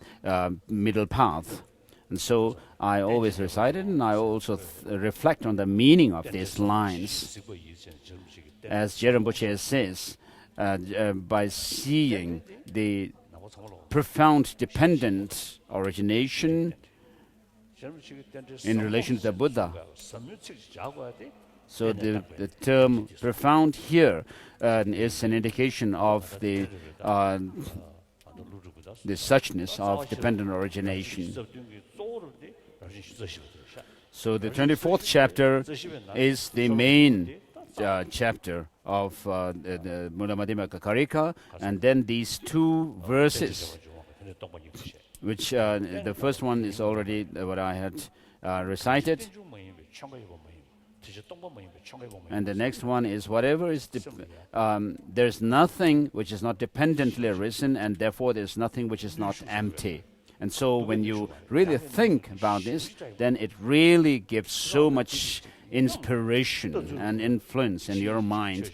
middle path. And so I always recite it, and I also reflect on the meaning of these lines. As Rinpoche says, by seeing the profound dependent origination in relation to the Buddha. So the term profound here is an indication of the suchness of dependent origination. So the 24th chapter is the main chapter of the Mula Madhyamaka Karika, and then these two verses, which the first one is already what I had recited, and the next one is whatever is there's nothing which is not dependently arisen, and therefore there's nothing which is not empty. And so when you really think about this, then it really gives so much inspiration and influence in your mind,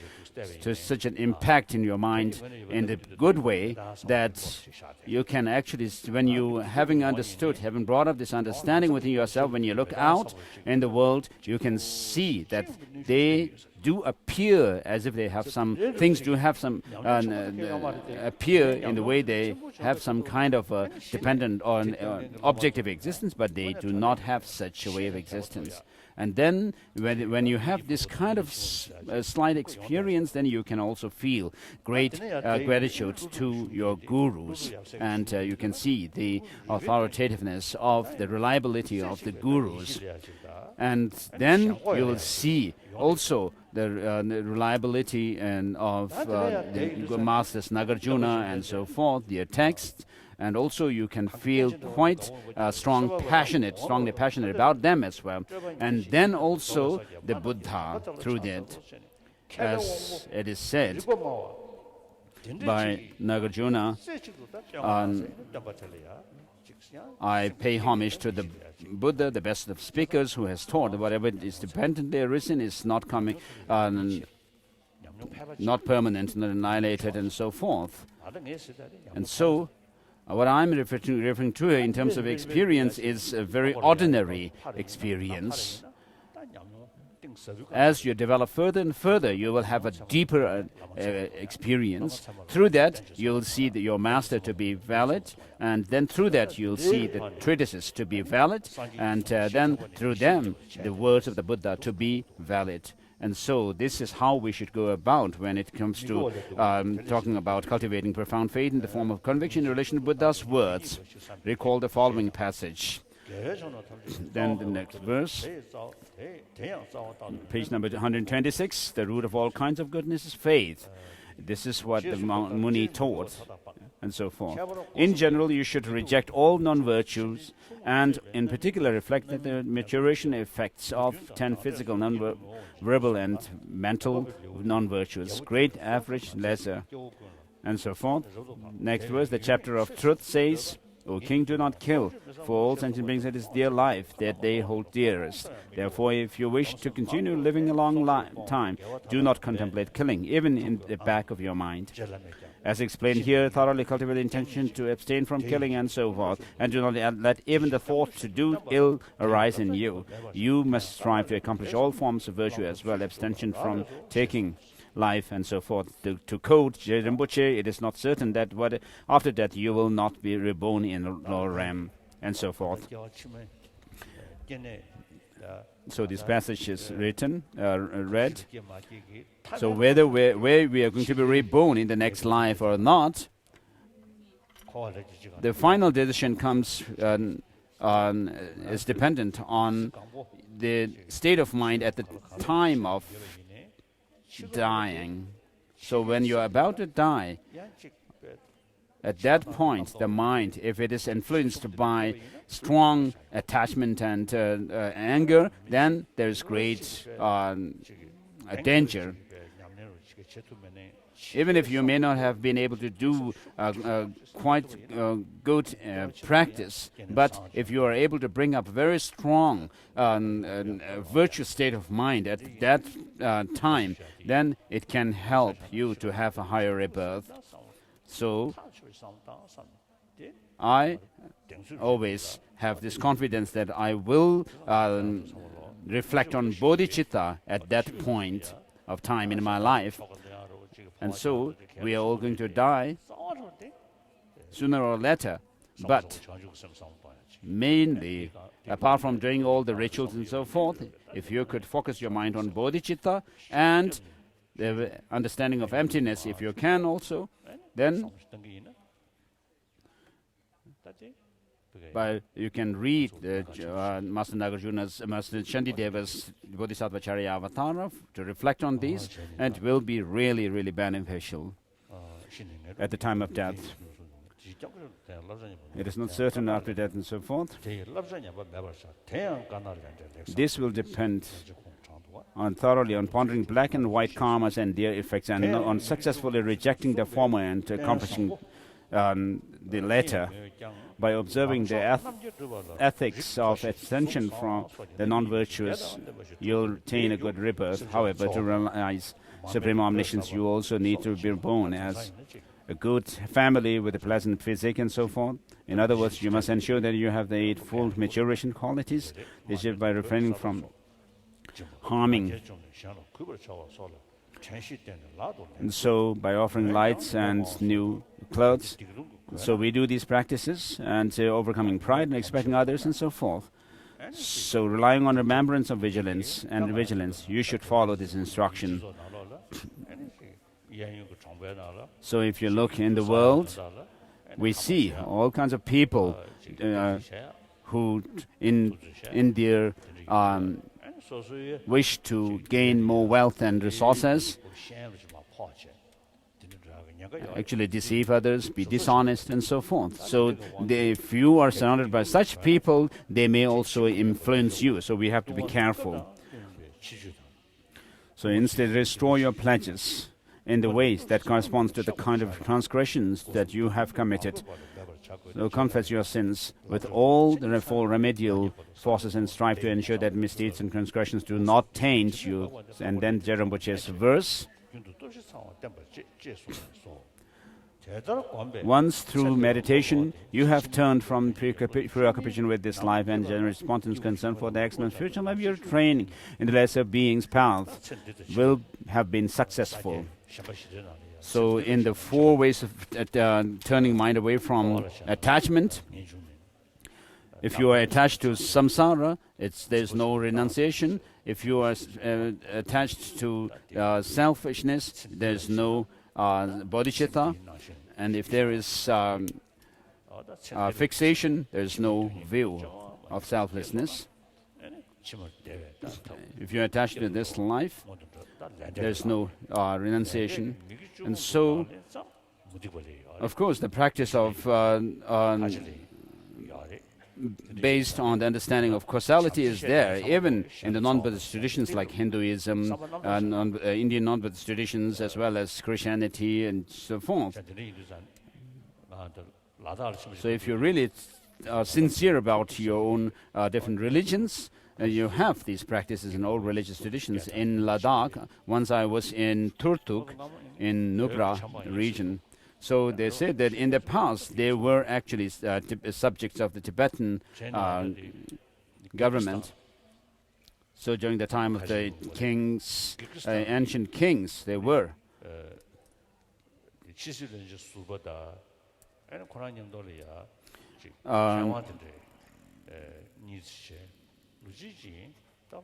to such an impact in your mind in the good way, that you can actually, when you having brought up this understanding within yourself, when you look out in the world, you can see that they do appear as if they have some things, do have some appear in the way they have some kind of dependent on objective existence, but they do not have such a way of existence. And then when you have this kind of slight experience, then you can also feel great gratitude to your gurus. And you can see the authoritativeness of the reliability of the gurus. And then you will see also the reliability and of the masters Nagarjuna and so forth, their texts. And also you can feel quite strongly passionate about them as well. And then also the Buddha through that, as it is said by Nagarjuna, I pay homage to the Buddha, the best of speakers, who has taught whatever is dependently arisen is not coming, not permanent, not annihilated, and so forth. And so, what I'm referring to in terms of experience is a very ordinary experience. As you develop further and further, you will have a deeper experience. Through that, you'll see your master to be valid, and then through that, you'll see the treatises to be valid, and then through them, the words of the Buddha to be valid. And so this is how we should go about when it comes to talking about cultivating profound faith in the form of conviction in relation to Buddha's words. Recall the following passage. Then the next verse, page number 126, the root of all kinds of goodness is faith. This is what the Muni taught, and so forth. In general, you should reject all non-virtues, and in particular reflect the maturation effects of 10 physical, non-verbal, and mental non-virtues, great, average, lesser, and so forth. Next verse, the chapter of truth says, O king, do not kill, for all sentient beings it is their life that they hold dearest. Therefore, if you wish to continue living a long time, do not contemplate killing, even in the back of your mind. As explained here, thoroughly cultivate the intention to abstain from killing and so forth, and do not let even the thought to do ill arise in you. You must strive to accomplish all forms of virtue as well, abstention from taking life and so forth. To quote Rinpoche, it is not certain that after that you will not be reborn in lower realm, and so forth. So this passage is written, read. So whether where we are going to be reborn in the next life or not, the final decision comes is dependent on the state of mind at the time of dying. So when you are about to die, at that point, the mind, if it is influenced by strong attachment and anger, then there is great danger. Even if you may not have been able to do quite good practice, but if you are able to bring up very strong virtuous state of mind at that time, then it can help you to have a higher rebirth. So I always have this confidence that I will reflect on bodhicitta at that point of time in my life. And so we are all going to die sooner or later. But mainly, apart from doing all the rituals and so forth, if you could focus your mind on bodhicitta and the understanding of emptiness, if you can also, then you can read Master Nagarjuna's, Master Shantideva's Bodhisattva Charyavatara to reflect on these, and it will be really, really beneficial at the time of death. It is not certain after death and so forth. This will depend thoroughly on pondering black and white karmas and their effects, and on successfully rejecting the former and accomplishing the latter. By observing the ethics of abstention from the non-virtuous, you'll attain a good rebirth. However, to realize supreme omniscience, you also need to be born as a good family with a pleasant physique and so forth. In other words, you must ensure that you have the eightfold maturation qualities. This is by refraining from harming. And so, by offering lights and new clothes, so we do these practices and overcoming pride and expecting others and so forth. So relying on remembrance of vigilance and vigilance, you should follow this instruction. So if you look in the world, we see all kinds of people who in their wish to gain more wealth and resources actually deceive others, be dishonest, and so forth. So if you are surrounded by such people, they may also influence you. So we have to be careful. So instead, restore your pledges in the ways that corresponds to the kind of transgressions that you have committed. So confess your sins with all the full remedial forces and strive to ensure that misdeeds and transgressions do not taint you. And then Jerambuche's verse. Once through meditation, you have turned from preoccupation with this life and generous spontaneous concern for the excellent future life. Your training in the lesser being's path will have been successful. So in the 4 ways of turning mind away from attachment, if you are attached to samsara, there's no renunciation. If you are attached to selfishness, there's no bodhicitta. And if there is fixation, there's no view of selflessness. If you're attached to this life, there's no renunciation. And so, of course, the practice of based on the understanding of causality is there, even in the non-Buddhist traditions like Hinduism, Indian non-Buddhist traditions, as well as Christianity and so forth. So if you're really sincere about your own different religions, you have these practices in all religious traditions. In Ladakh, once I was in Turtuk, in Nubra region, so they said that in the past they were actually subjects of the Tibetan government. So during the time of the kings, ancient kings, they were.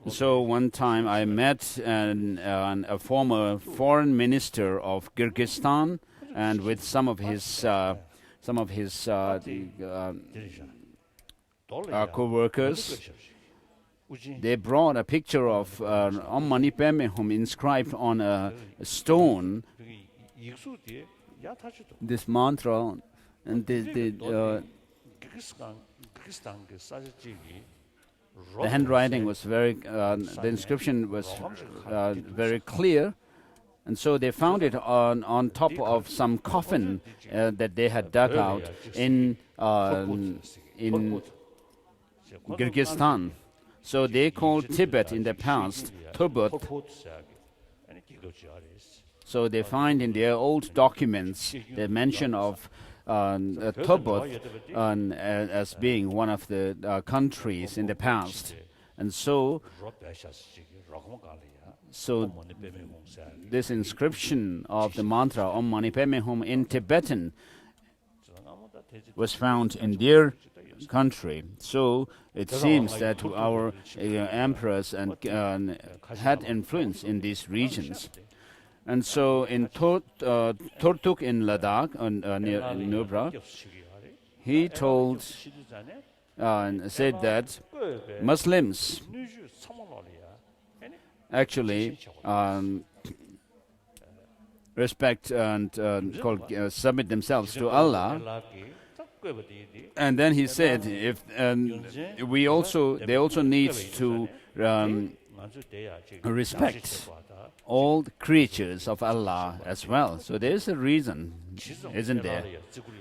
So one time I met a former foreign minister of Kyrgyzstan, and with some of his co-workers, they brought a picture of Om Mani Padme Hum inscribed on a stone, this mantra, and the handwriting was very, the inscription was very clear. And so they found it on top of some coffin that they had dug out in Kyrgyzstan. So they called Tibet in the past Tibet. So they find in their old documents the mention of Tibet as being one of the countries in the past. And so this inscription of the mantra Om Mani Padme Hum in Tibetan was found in their country. So it seems that our emperors had influence in these regions. And so in Turtuk in Ladakh, near Nubra, he said that Muslims actually respect and submit themselves to Allah. And then he said, if they also need to respect all the creatures of Allah as well. So there is a reason, isn't there?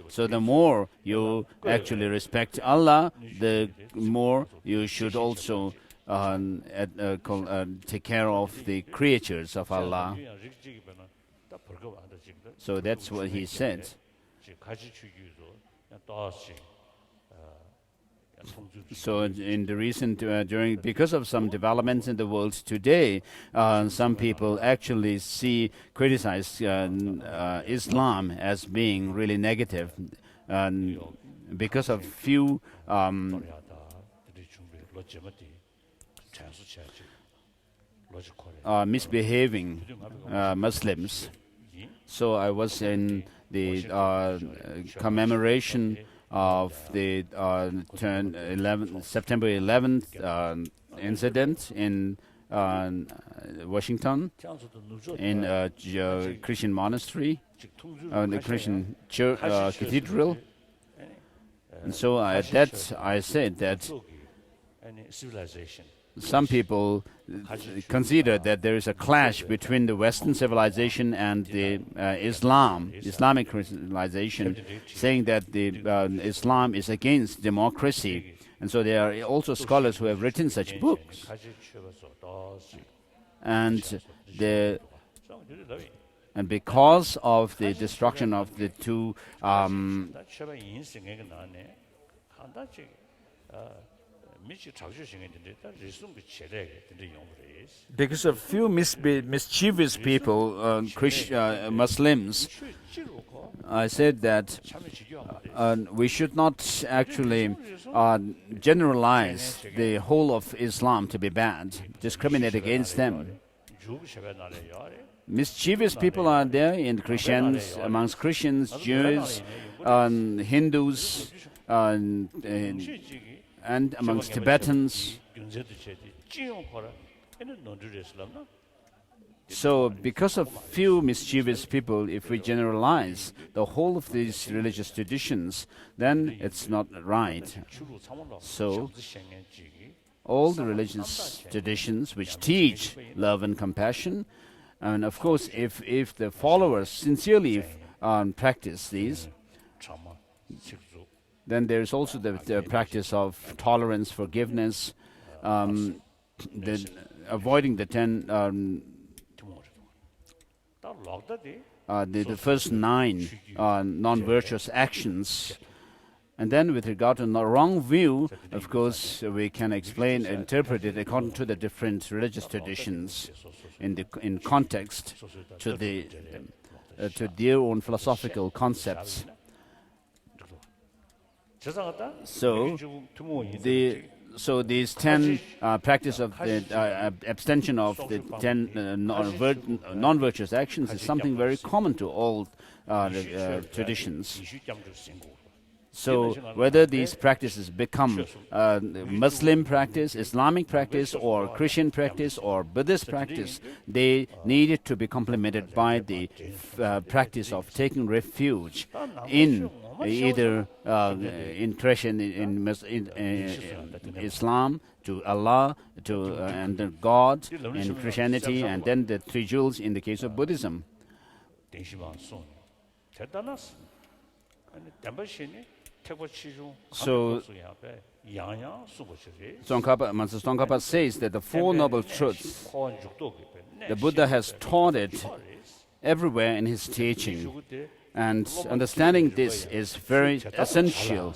So the more you actually respect Allah, the more you should also take care of the creatures of Allah. So that's what he said. So in the recent, because of some developments in the world today, some people actually criticize Islam as being really negative, because of few misbehaving Muslims. So I was in the commemoration of the September 11th incident in Washington, in a Christian monastery, the Christian cathedral. And so at that I said that some people consider that there is a clash between the Western civilization and the Islamic civilization, saying that the Islam is against democracy. And so there are also scholars who have written such books. And because of the destruction of the two because of few mischievous people, Muslims, I said that we should not actually generalize the whole of Islam to be bad, discriminate against them. Mischievous people are there in Christians, amongst Christians, Jews, Hindus, and amongst Tibetans. So because of few mischievous people, if we generalize the whole of these religious traditions, then it's not right. So all the religious traditions which teach love and compassion, and of course if the followers sincerely practice these, then there is also the practice of tolerance, forgiveness, avoiding the 10 the first 9 non-virtuous actions. And then with regard to the wrong view, of course, we can interpret it according to the different religious traditions in context to their own philosophical concepts. So these 10 practice of the abstention of the 10 non-virtuous actions is something very common to all traditions. So whether these practices become Muslim practice, Islamic practice, or Christian practice, or Buddhist practice, they needed to be complemented by the practice of taking refuge in either in Christian, in Islam, to Allah, and God, in Christianity, and then the 3 jewels in the case of Buddhism. So Master Tsongkhapa says that the 4 noble truths, the Buddha has taught it everywhere in his teaching. And understanding this is very essential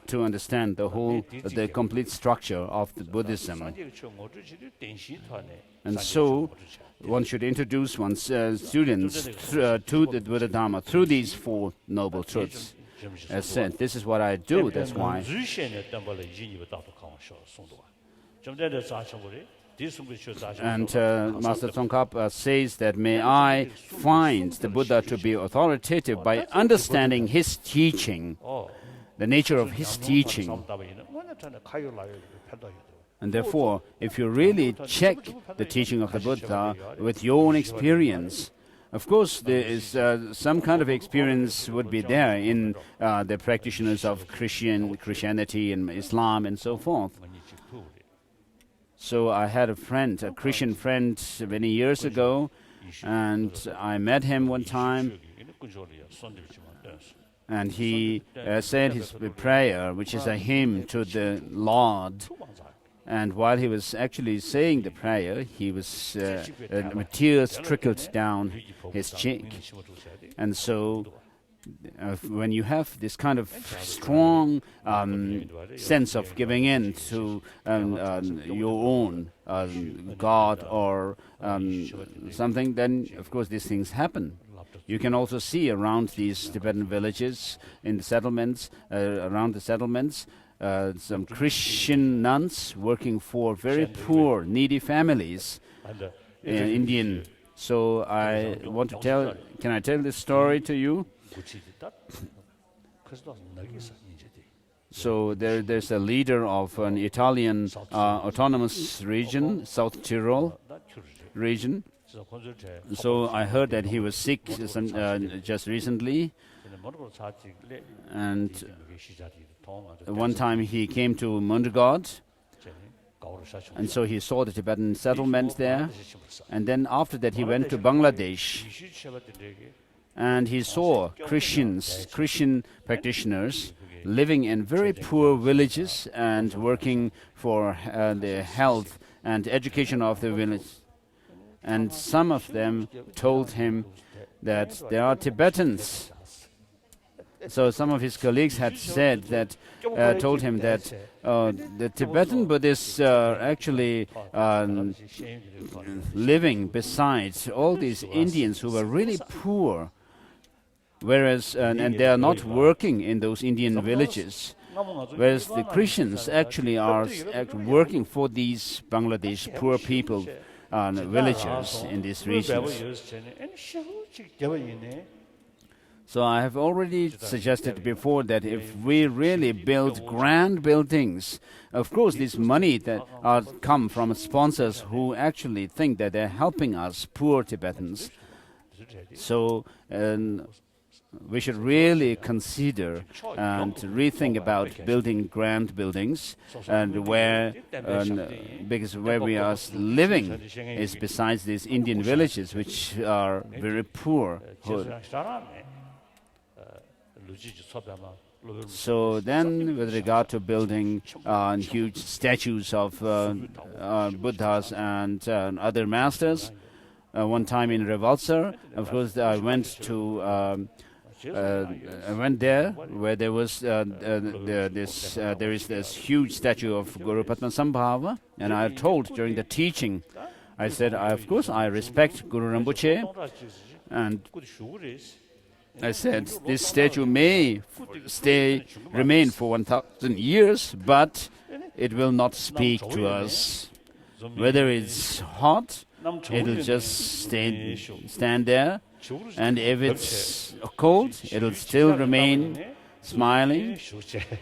to understand the complete structure of the Buddhism. And so one should introduce one's students to the Buddha Dharma through these 4 noble truths. As said, this is what I do, that's why. And Master Tsongkhapa says that may I find the Buddha to be authoritative by understanding his teaching, the nature of his teaching. And therefore, if you really check the teaching of the Buddha with your own experience, of course, there is some kind of experience would be there in the practitioners of Christianity and Islam and so forth. So I had a Christian friend many years ago, and I met him one time, and he said his prayer, which is a hymn to the Lord. And while he was actually saying the prayer, tears trickled down his cheek. And so when you have this kind of strong sense of giving in to your own God or something, then of course these things happen. You can also see around these Tibetan villages, in the settlements, around the settlements, some Christian nuns working for very poor, needy families in Indian. So I want to tell, can I tell this story to you? So there's a leader of an Italian autonomous region, South Tyrol region. So I heard that he was sick just recently, and one time he came to Mundugod, and so he saw the Tibetan settlement there, and then after that he went to Bangladesh, and he saw Christian practitioners living in very poor villages and working for the health and education of the village. And some of them told him that they are Tibetans. So some of his colleagues had said that, told him that the Tibetan Buddhists are actually living beside all these Indians who were really poor, whereas and they are not working in those Indian villages, whereas the Christians actually are working for these Bangladesh poor people, villagers in these regions. So I have already suggested before that if we really build grand buildings, of course this money that come from sponsors who actually think that they're helping us poor Tibetans. So we should really consider and rethink about building grand buildings, and because where we are living is besides these Indian villages which are very poor. So then with regard to building huge statues of Buddhas and other masters, one time in Revalsar, of course I went there where there was there is this huge statue of Guru Padmasambhava, and I told during the teaching, I said, of course I respect Guru Rinpoche, and I said this statue may remain for 1,000 years, but it will not speak to us. Whether it's hot, it'll just stand there. And if it's cold, it'll still remain smiling.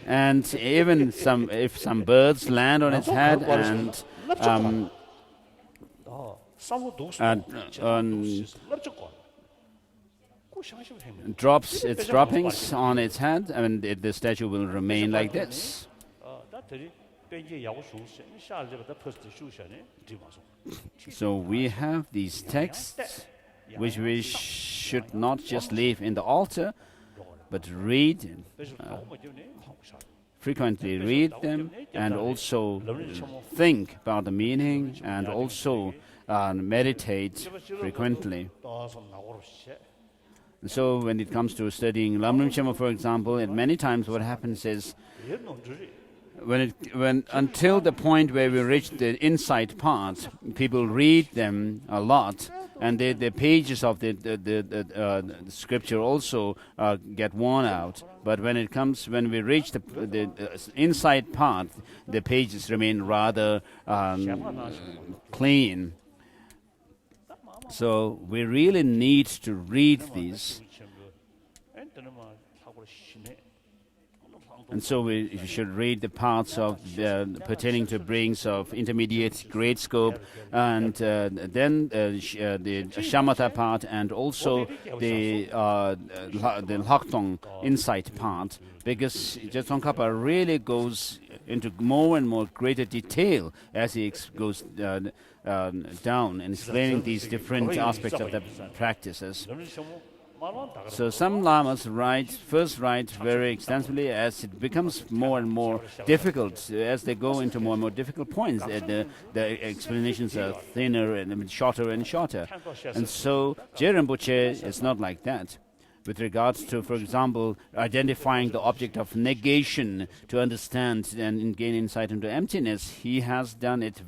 And even if some birds land on its head and drops its droppings on its head, I mean, the statue will remain like this. So we have these texts which we should not just leave in the altar, but read, frequently read them, and also think about the meaning, and also meditate frequently. So when it comes to studying Lamrim Chema, for example, many times what happens is, until the point where we reach the insight part, people read them a lot, and the pages of the scripture also get worn out. But when we reach the inside part, the pages remain rather clean. So we really need to read these. And so we should read the parts of pertaining to beings of intermediate great scope, and then the shamatha part, and also the Laktong insight part, because Tsongkhapa really goes into more and more greater detail as he goes down in explaining these different aspects of the practices. So some lamas first write very extensively. As it becomes more and more difficult, as they go into more and more difficult points, the explanations are thinner and shorter and shorter. And so Je Rinpoche is not like that. With regards to, for example, identifying the object of negation to understand and gain insight into emptiness, he has done it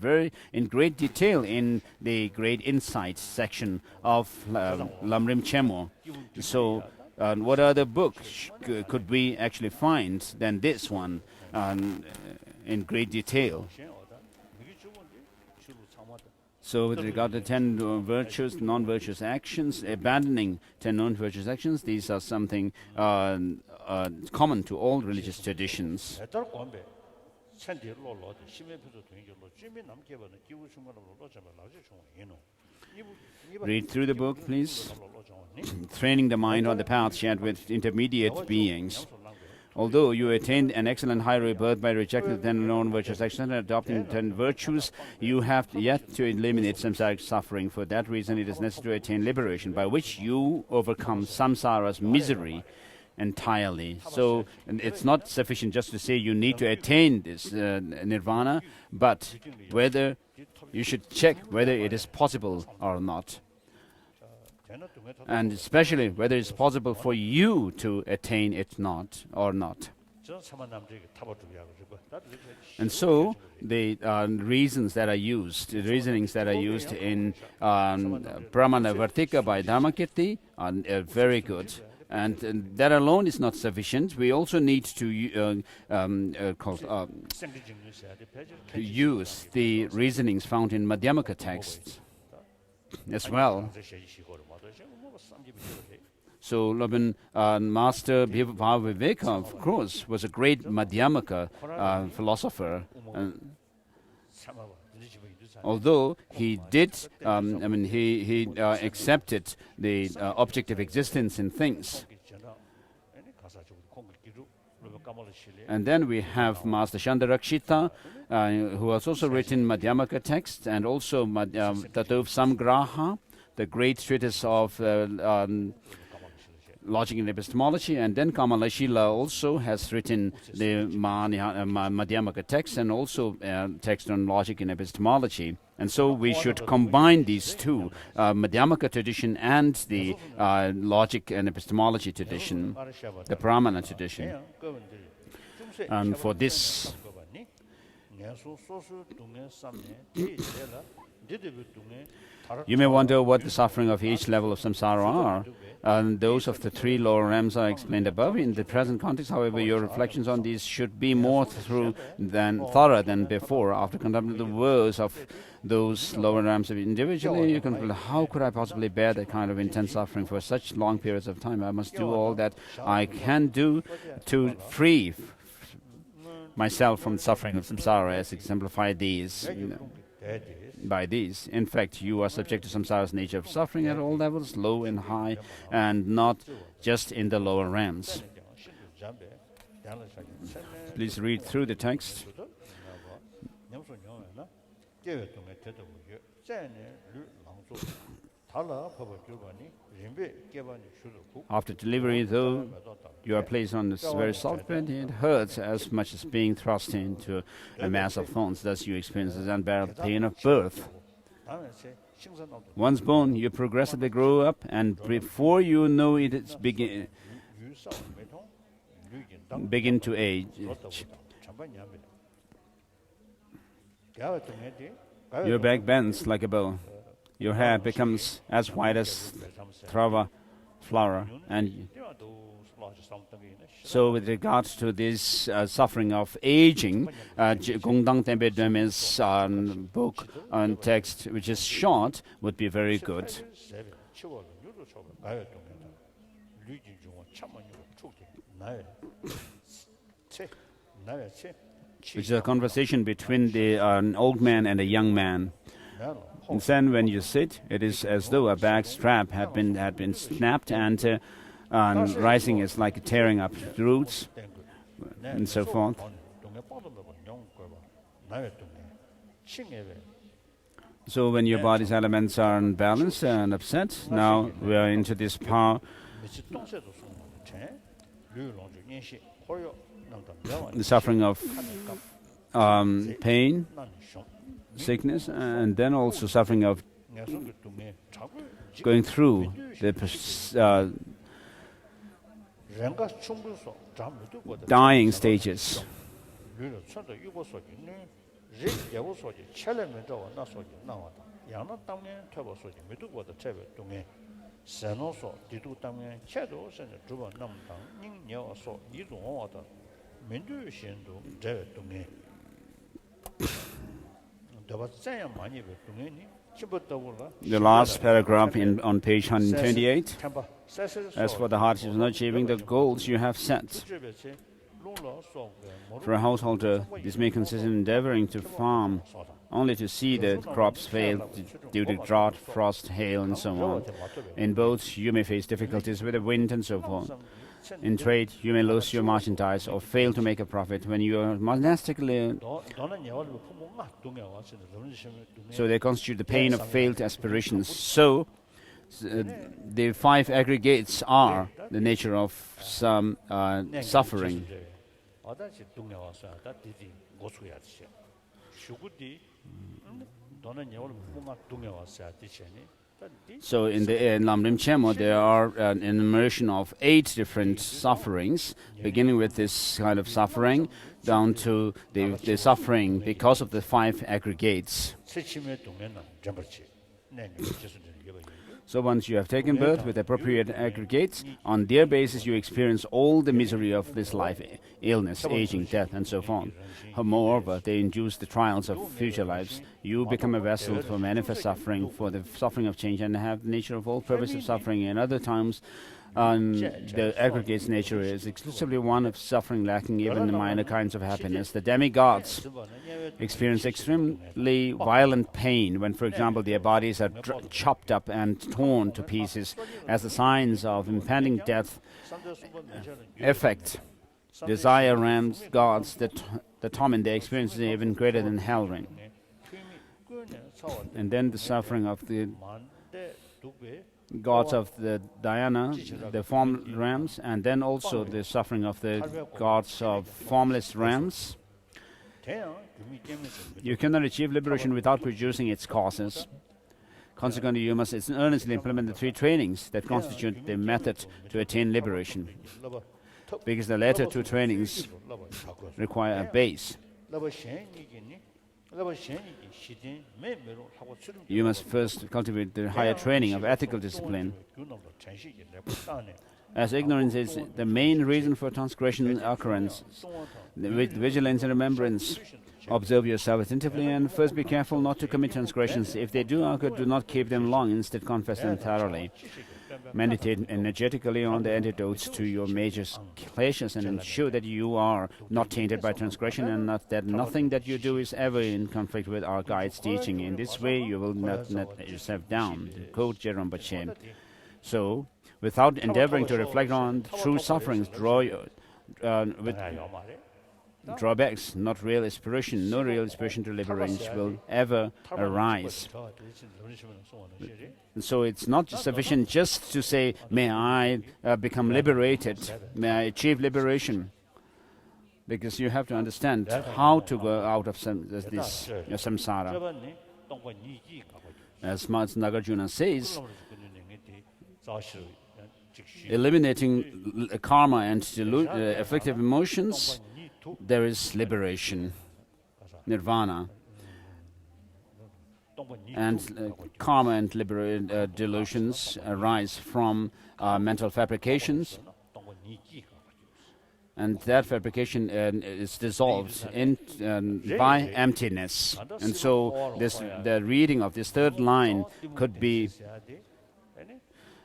in great detail in the Great Insight section of Lamrim Chemo. So what other book could we actually find than this one? in great detail. So with regard to 10 virtuous, non-virtuous actions, abandoning 10 non-virtuous actions, these are something common to all religious traditions. Read through the book, please. Training the mind on the path shared with intermediate beings. Although you attained an excellent higher rebirth by rejecting the 10 non-virtuous actions and adopting 10 virtues, you have yet to eliminate samsaric suffering. For that reason, it is necessary to attain liberation, by which you overcome samsara's misery entirely. So it's not sufficient just to say you need to attain this nirvana, but whether you should check whether it is possible or not. And especially whether it's possible for you to attain it or not. And so the reasonings that are used in Pramana Vartika by Dharmakirti are very good. And that alone is not sufficient. We also need to use the reasonings found in Madhyamaka texts as well. So, Master Bhaviveka, of course, was a great Madhyamaka philosopher. Although he did, he accepted the objective existence in things. And then we have Master Chandarakshita, who has also written Madhyamaka texts, and also Tatov Samgraha, the great treatise of logic and epistemology, and then Kamalashila also has written the Madhyamaka text and also text on logic and epistemology. And so we should combine these two, Madhyamaka tradition and the logic and epistemology tradition, the Pramana tradition. And for this, you may wonder what the suffering of each level of samsara are. And those of the 3 lower realms are explained above. In the present context, however, your reflections on these should be more thorough than before. After contemplating the words of those lower realms individually, you can feel, how could I possibly bear that kind of intense suffering for such long periods of time? I must do all that I can do to free myself from suffering of samsara, as exemplified by these. In fact, you are subject to samsara's nature of suffering at all levels, low and high, and not just in the lower realms. Please read through the text. After delivery, though you are placed on this very soft bed, it hurts as much as being thrust into a mass of thorns. Thus you experience the unbearable pain of birth. Once born, you progressively grow up, and before you know it, it's begin to age. Your back bends like a bow. Your hair becomes as white as trava flower. And so with regards to this suffering of aging, Gongdang Tenpe Dweme's book and text, which is short, would be very good. Which is a conversation between an old man and a young man. And then when you sit, it is as though a back strap had been snapped, and rising is like tearing up the roots, and so forth. So when your body's elements are unbalanced and upset, now we are into this power, the suffering of pain, sickness, and then also suffering of going through the dying stages. The last paragraph on page 128. As for the heart is not achieving the goals you have set. For a householder, this may consist in endeavoring to farm only to see the crops fail due to drought, frost, hail, and so on. In boats, you may face difficulties with the wind and so forth. In trade, you may lose your merchandise or fail to make a profit. When you are monastically, so they constitute the pain of failed aspirations. So, the 5 aggregates are the nature of some suffering. So in the Lamrim Chemo, there are an enumeration of 8 different sufferings, beginning with this kind of suffering, down to the suffering because of the 5 aggregates. So once you have taken birth with appropriate aggregates, on their basis you experience all the misery of this life, illness, aging, death, and so on. Moreover, they induce the trials of future lives. You become a vessel for manifest suffering, for the suffering of change, and have the nature of all purposive suffering. In other times, the aggregate's nature is exclusively one of suffering, lacking even the minor kinds of happiness. The demigods experience extremely violent pain when, for example, their bodies are chopped up and torn to pieces as the signs of impending death affect desire realms, gods, the torment they experience is even greater than hell ring. And then the suffering of the gods of the Dhyana, the form realms, and then also the suffering of the gods of formless realms. You cannot achieve liberation without producing its causes. Consequently, you must earnestly implement the 3 trainings that constitute the method to attain liberation, because the latter 2 trainings require a base. You must first cultivate the higher training of ethical discipline. As ignorance is the main reason for transgression occurrence, with vigilance and remembrance, observe yourself attentively and first be careful not to commit transgressions. If they do occur, do not keep them long, instead confess them thoroughly. Meditate energetically on the antidotes to your major clashes and ensure that you are not tainted by transgression and that nothing that you do is ever in conflict with our guide's teaching. In this way, you will not let yourself down. Quote Jerome Bache. So, without endeavoring to reflect on true sufferings, with drawbacks, not real aspiration, no real aspiration to liberation will ever arise. And so it's not sufficient just to say, may I become liberated, may I achieve liberation, because you have to understand how to go out of this samsara. As Nagarjuna says, eliminating karma and afflictive emotions, there is liberation, nirvana. And karma and delusions arise from mental fabrications, and that fabrication is dissolved by emptiness. And so the reading of this 3rd line could be,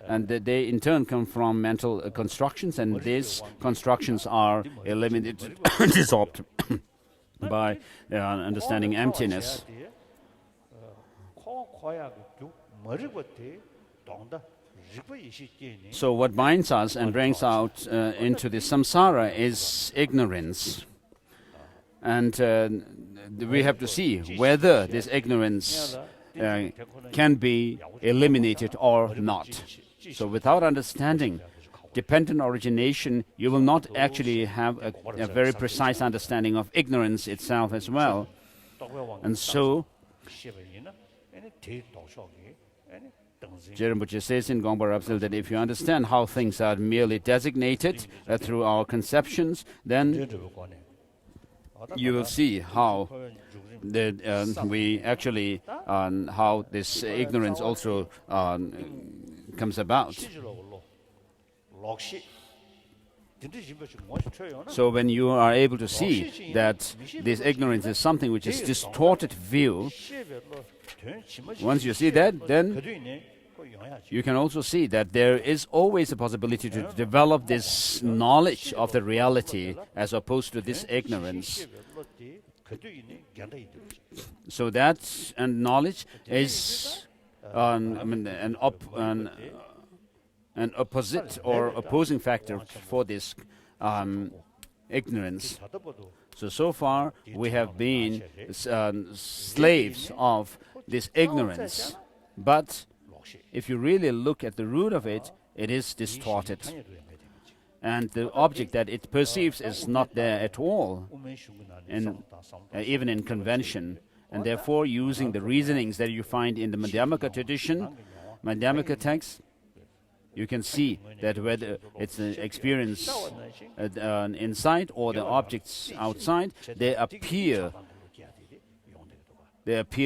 and they in turn come from mental constructions, and these constructions are eliminated, dissolved by understanding emptiness. So what binds us and brings out into the samsara is ignorance. And we have to see whether this ignorance can be eliminated or not. So without understanding dependent origination, you will not actually have a very precise understanding of ignorance itself as well. And so Jerome Bache says in Gongpa Rapsil that if you understand how things are merely designated through our conceptions, then you will see how we actually, how this ignorance also comes about. So when you are able to see that this ignorance is something which is distorted view, once you see that, then you can also see that there is always a possibility to develop this knowledge of the reality as opposed to this ignorance. So that and knowledge is an opposite or opposing factor for this ignorance. So far we have been slaves of this ignorance, but if you really look at the root of it, it is distorted. And the object that it perceives is not there at all, even in convention. And therefore, using the reasonings that you find in the Madhyamaka tradition, Madhyamaka text, you can see that whether it's an experience inside or the objects outside, they appear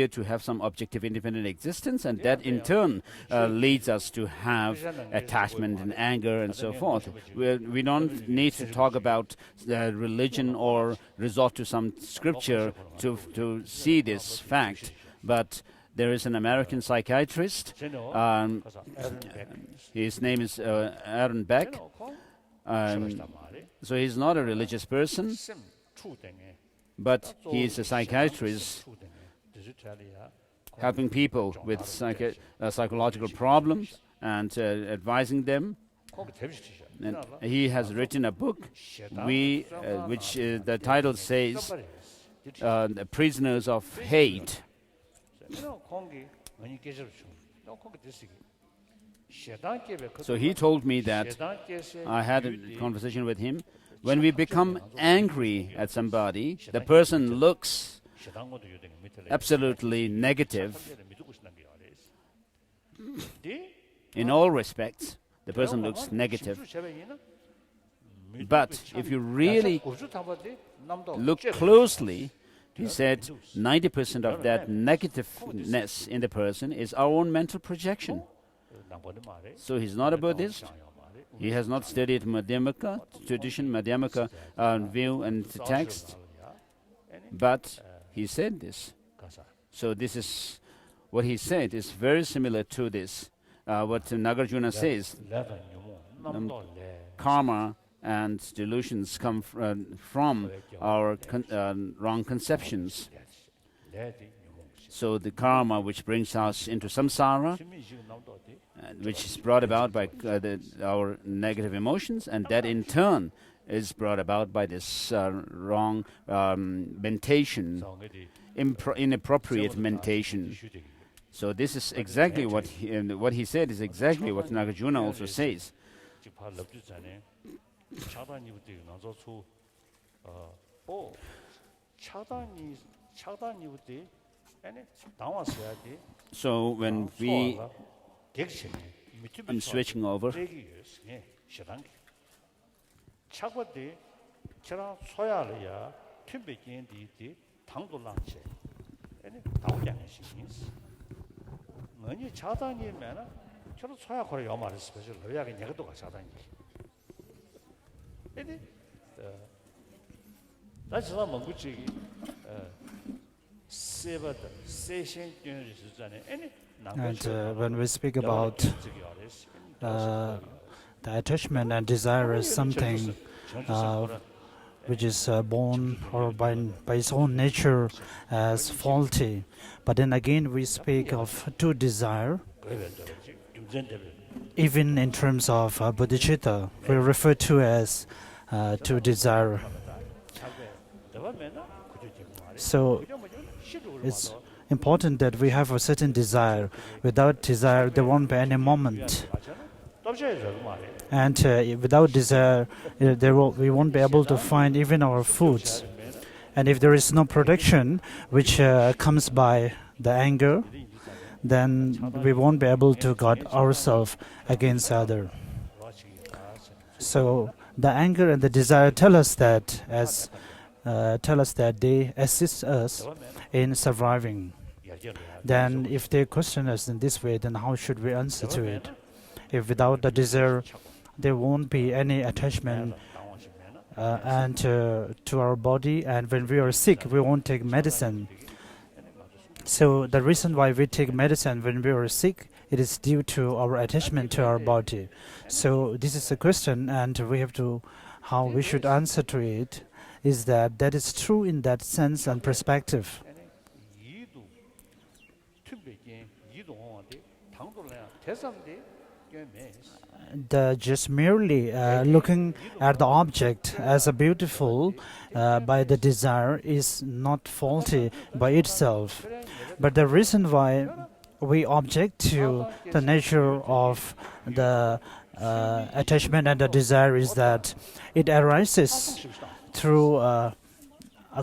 to have some objective independent existence, and that in turn leads us to have attachment and anger and so forth. We don't need to talk about religion or resort to some scripture to see this fact, but there is an American psychiatrist, his name is Aaron Beck, so he's not a religious person, but he is a psychiatrist helping people with psychological problems and advising them. And he has written a book which the title says The Prisoners of Hate. So he told me that I had a conversation with him. When we become angry at somebody, the person looks absolutely negative. In all respects, the person looks negative. But if you really look closely, he said 90% of that negativeness in the person is our own mental projection. So he's not a Buddhist. He has not studied Madhyamaka tradition, Madhyamaka view and text. But he said this. So this is what he said is very similar to this. What Nagarjuna says, karma and delusions come from our wrong conceptions. So the karma which brings us into samsara, which is brought about by our negative emotions, and that in turn is brought about by this wrong mentation, inappropriate mentation. So this is exactly what he said is exactly what Nagarjuna also says. So when I'm switching over. And when we speak about the attachment and desire is something which is born or by its own nature as faulty. But then again we speak of two desire. Even in terms of bodhicitta, we refer to as two desire. So it's important that we have a certain desire. Without desire, there won't be any moment. And without desire, we won't be able to find even our foods. And if there is no protection, which comes by the anger, then we won't be able to guard ourselves against other. So the anger and the desire tell us that they assist us in surviving. Then if they question us in this way, then how should we answer to it? If without the desire, there won't be any attachment and to our body, and when we are sick, we won't take medicine. So the reason why we take medicine when we are sick, it is due to our attachment to our body. So this is a question, and we have to, how we should answer to it, is that that is true in that sense and perspective. Just merely looking at the object as a beautiful by the desire is not faulty by itself. But the reason why we object to the nature of the attachment and the desire is that it arises through a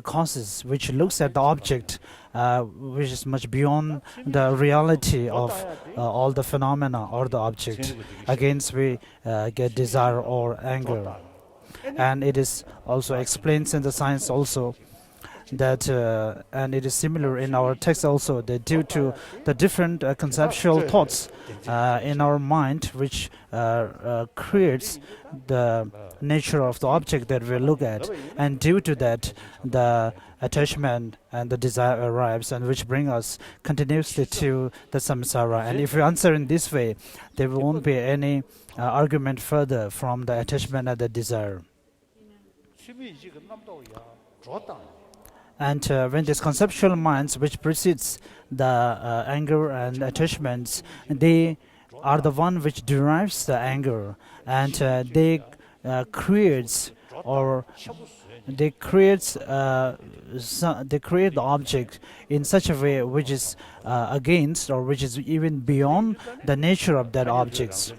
causes which looks at the object which is much beyond the reality of all the phenomena or the object. Against we get desire or anger. And it is also explains in the science also that, and it is similar in our text also, that due to the different conceptual thoughts in our mind which creates the nature of the object that we look at, and due to that the attachment and the desire arrives, and which bring us continuously to the samsara. And if we answer in this way, there won't be any argument further from the attachment and the desire. And when these conceptual minds which precedes the anger and attachments, they are the one which derives the anger, and they creates or they create the object in such a way which is against or which is even beyond the nature of that object.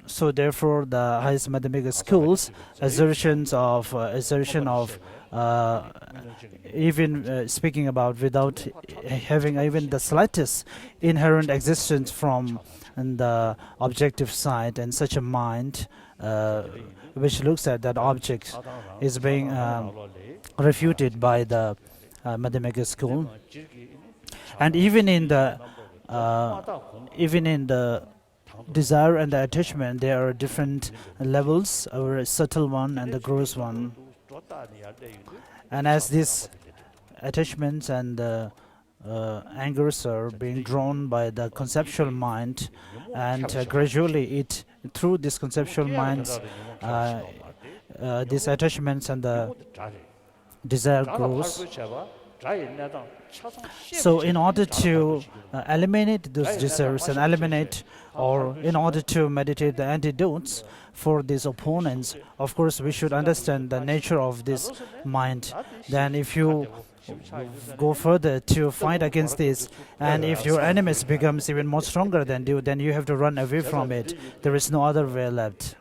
So therefore, the highest mathematical schools assertion of even speaking about without having even the slightest inherent existence from the objective side, and such a mind which looks at that object is being refuted by the mathematical school. And even in the desire and the attachment, there are different levels, a subtle one and the gross one. And as these attachments and angers are being drawn by the conceptual mind, and gradually it through this conceptual minds, these attachments and the desire grows. So in order to eliminate those desires and eliminate, or in order to meditate the antidotes for these opponents, of course we should understand the nature of this mind. Then if you go further to fight against this, and if your enemies becomes even more stronger than you, then you have to run away from it. There is no other way left.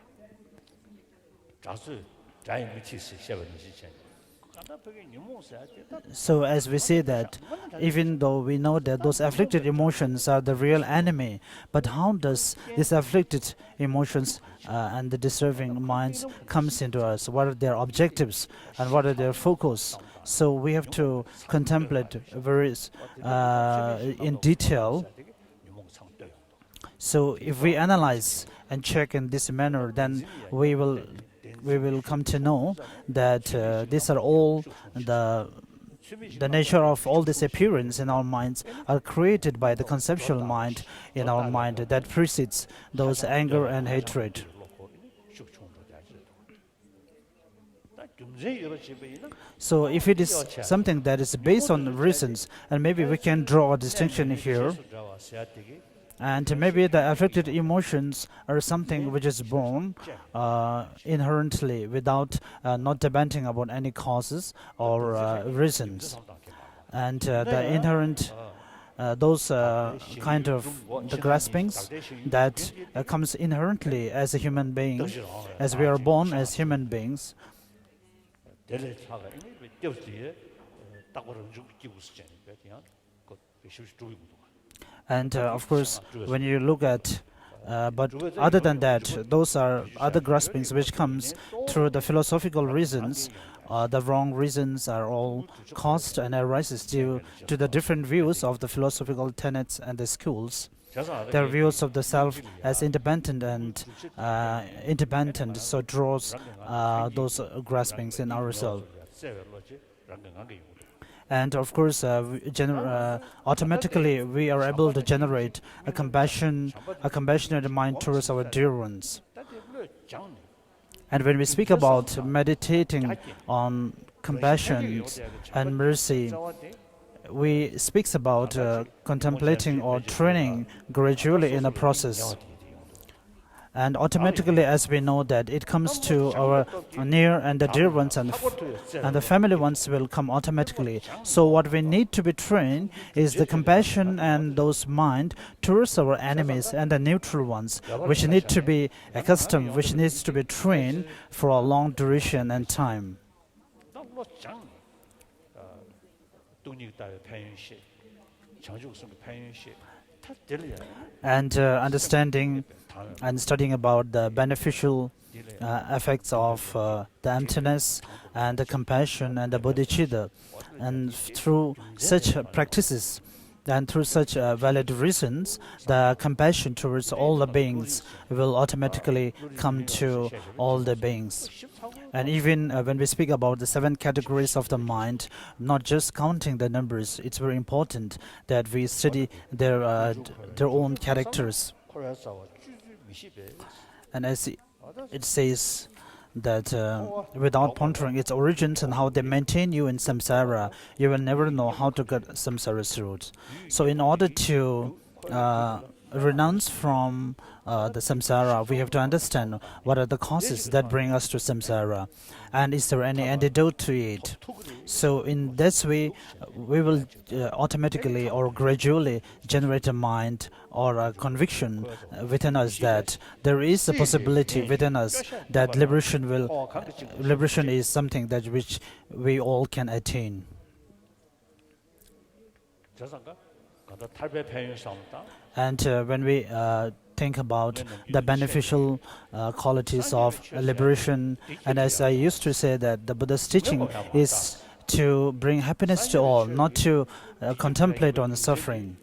So as we say that, even though we know that those afflicted emotions are the real enemy, but how does these afflicted emotions and the deserving minds comes into us? What are their objectives and what are their focus? So we have to contemplate various in detail. So if we analyze and check in this manner, then we will come to know that these are all the nature of all this appearance in our minds are created by the conceptual mind in our mind that precedes those anger and hatred. So if it is something that is based on reasons, and maybe we can draw a distinction here, and maybe the affected emotions are something which is born inherently without not depending upon any causes or reasons. And the inherent, those kind of the graspings that comes inherently as a human being, as we are born as human beings. And of course, when you look at, but other than that, those are other graspings which comes through the philosophical reasons. The wrong reasons are all caused and arises due to the different views of the philosophical tenets and the schools. Their views of the self as independent and independent, so draws those graspings in ourselves. And of course, automatically we are able to generate a compassionate mind towards our dear ones. And when we speak about meditating on compassion and mercy, we speak about contemplating or training gradually in a process. And automatically, as we know that it comes to our near and the dear ones, and the family ones will come automatically. So what we need to be trained is the compassion and those mind towards our enemies and the neutral ones, which need to be accustomed, which needs to be trained for a long duration and time. And understanding and studying about the beneficial effects of the emptiness and the compassion and the bodhicitta, and through such practices and through such valid reasons, the compassion towards all the beings will automatically come to all the beings. And even when we speak about the 7 categories of the mind, not just counting the numbers, it's very important that we study their own characters. And as it says that without pondering its origins and how they maintain you in samsara, you will never know how to get samsara's root. So in order to renounce from the samsara, we have to understand what are the causes that bring us to samsara, and is there any antidote to it. So in this way, we will automatically or gradually generate a mind or a conviction within us that there is a possibility within us that liberation is something that which we all can attain. And when we think about the beneficial qualities of liberation, and as I used to say that the Buddha's teaching is to bring happiness to all, not to contemplate on the suffering.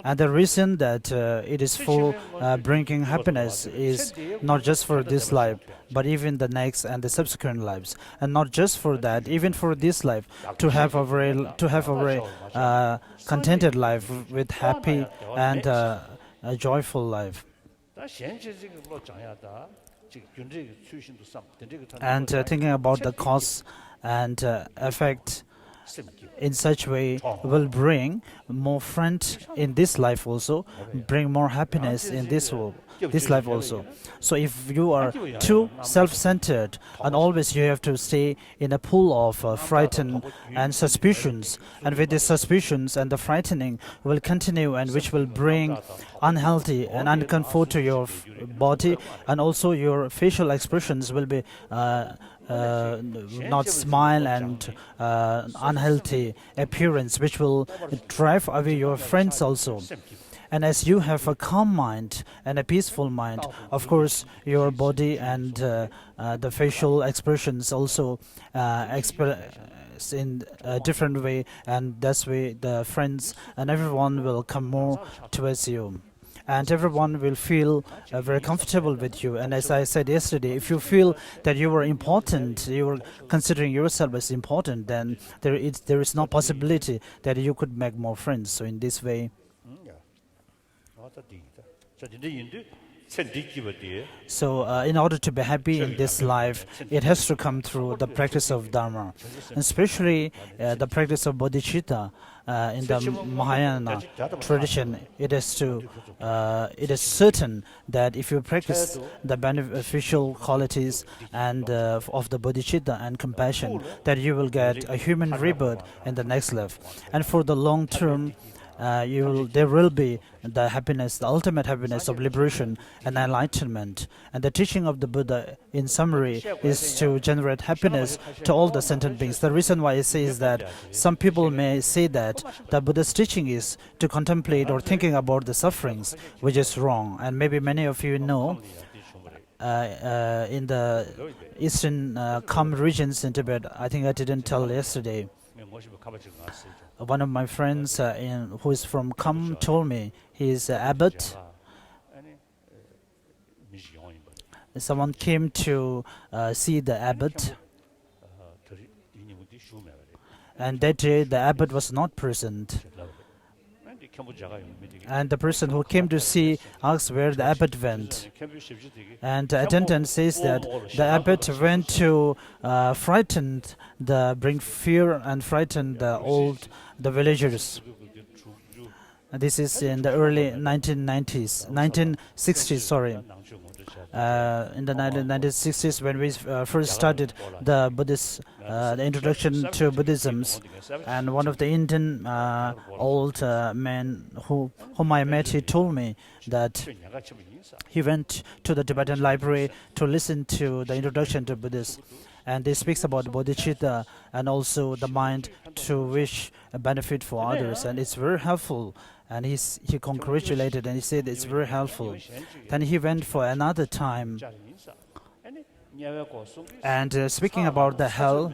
And the reason that it is for bringing happiness is not just for this life, but even the next and the subsequent lives. And not just for that, even for this life, to have a very contented life with happy and a joyful life. And thinking about the cause and effect in such way will bring more friends in this life also, bring more happiness in this life also. So if you are too self-centered and always you have to stay in a pool of frightened and suspicions, and with these suspicions and the frightening will continue, and which will bring unhealthy and uncomfort to your body, and also your facial expressions will be not smile and unhealthy appearance, which will drive away your friends also. And as you have a calm mind and a peaceful mind, of course, your body and the facial expressions also express in a different way, and that's way the friends and everyone will come more towards you. And everyone will feel very comfortable with you. And as I said yesterday, if you feel that you are important, you are considering yourself as important, then there is no possibility that you could make more friends. So in this way, so in order to be happy in this life, it has to come through the practice of Dharma, especially the practice of bodhicitta. In the Mahayana tradition, it is certain that if you practice the beneficial qualities and of the bodhicitta and compassion, that you will get a human rebirth in the next life. And for the long term, there will be the happiness, the ultimate happiness of liberation and enlightenment. And the teaching of the Buddha, in summary, is to generate happiness to all the sentient beings. The reason why it says that some people may say that the Buddha's teaching is to contemplate or thinking about the sufferings, which is wrong. And maybe many of you know, in the eastern Kham regions in Tibet, I think I didn't tell yesterday, one of my friends who is from Kham told me he is an abbot. Someone came to see the abbot, and that day the abbot was not present. And the person who came to see asked where the abbot went. And the attendant says that the abbot went to bring fear and frighten the villagers. This is in the early 1960s, sorry. In the 1960s, when we first started the introduction to Buddhism, and one of the Indian old men whom I met, he told me that he went to the Tibetan library to listen to the introduction to Buddhism. And he speaks about bodhicitta and also the mind to wish a benefit for others, and it's very helpful. And he congratulated and he said it's very helpful. Then he went for another time, and speaking about the hell,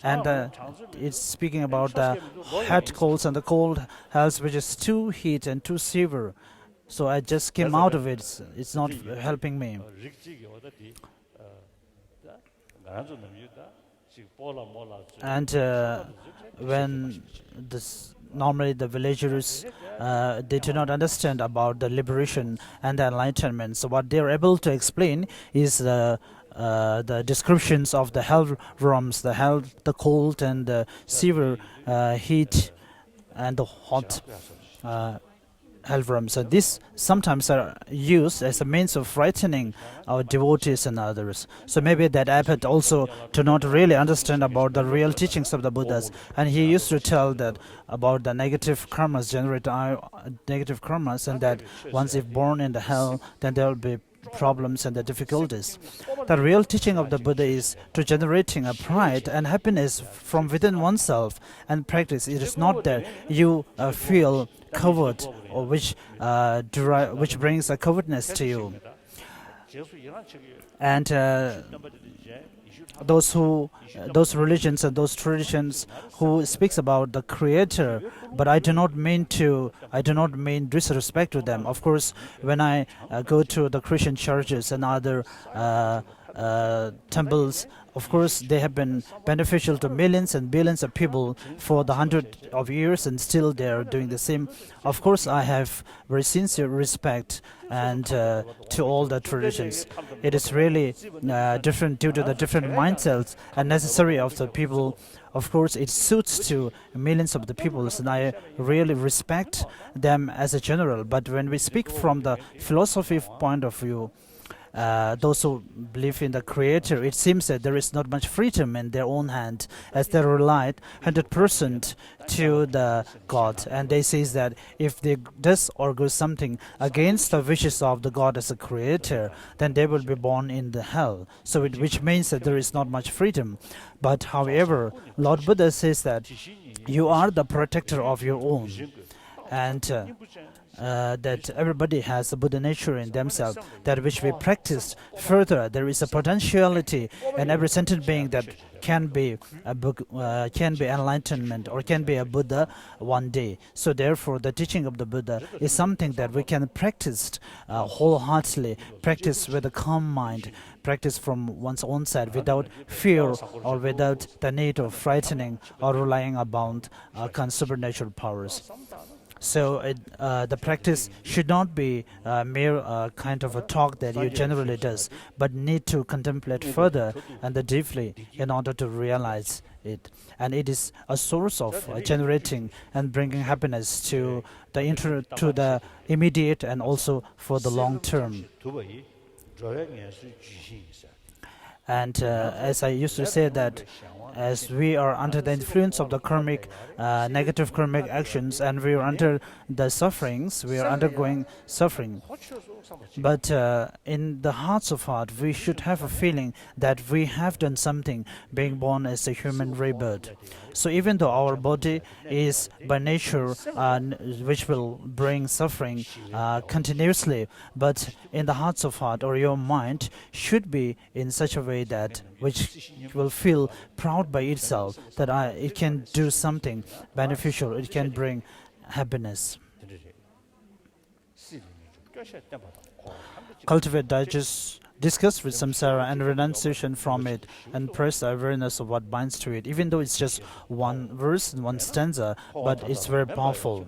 and it's speaking about the hot coals and the cold hells, which is too heat and too severe. So I just came out of it. It's not helping me. And when normally the villagers, they do not understand about the liberation and the enlightenment. So what they are able to explain is the descriptions of the hell realms, the cold and the severe heat and the hot hell realms. So this sometimes are used as a means of frightening our devotees and others. So maybe that abbot also do not really understand about the real teachings of the Buddhas, and he used to tell that about the negative karmas, generate negative karmas, and that once if born in the hell, then there will be problems and the difficulties. The real teaching of the Buddha is to generating a pride and happiness from within oneself and practice. It is not that you feel covered or which brings a covetousness to you. And those religions and those traditions who speaks about the Creator, but I do not mean disrespect to them. Of course, when I go to the Christian churches and other temples, of course, they have been beneficial to millions and billions of people for the hundreds of years, and still they are doing the same. Of course, I have very sincere respect and to all the traditions. It is really different due to the different mindsets and necessary of the people. Of course, it suits to millions of the people, and I really respect them as a general. But when we speak from the philosophy point of view, those who believe in the Creator, it seems that there is not much freedom in their own hand, as they rely 100% to the God. And they say that if they does or do something against the wishes of the God as a Creator, then they will be born in the hell. So which means that there is not much freedom. But however, Lord Buddha says that you are the protector of your own, and that everybody has a Buddha nature in themselves, that which we practice further. There is a potentiality in every sentient being that can be enlightenment or can be a Buddha one day. So therefore, the teaching of the Buddha is something that we can practice wholeheartedly, practice with a calm mind, practice from one's own side without fear or without the need of frightening or relying upon supernatural powers. So the practice should not be mere kind of a talk that you generally does, but need to contemplate further and deeply in order to realize it. And it is a source of generating and bringing happiness to the immediate and also for the long term. And as I used to say that, as we are under the influence of the karmic, negative karmic actions, and we are under the sufferings, we are undergoing suffering. But in the hearts of heart, we should have a feeling that we have done something, being born as a human rebirth. So even though our body is by nature, which will bring suffering continuously, but in the hearts of heart or your mind should be in such a way way that which will feel proud by itself, that it can do something beneficial, it can bring happiness. Cultivate digest, discuss with samsara and renunciation from it, and press the awareness of what binds to it, even though it's just one verse and one stanza, but it's very powerful.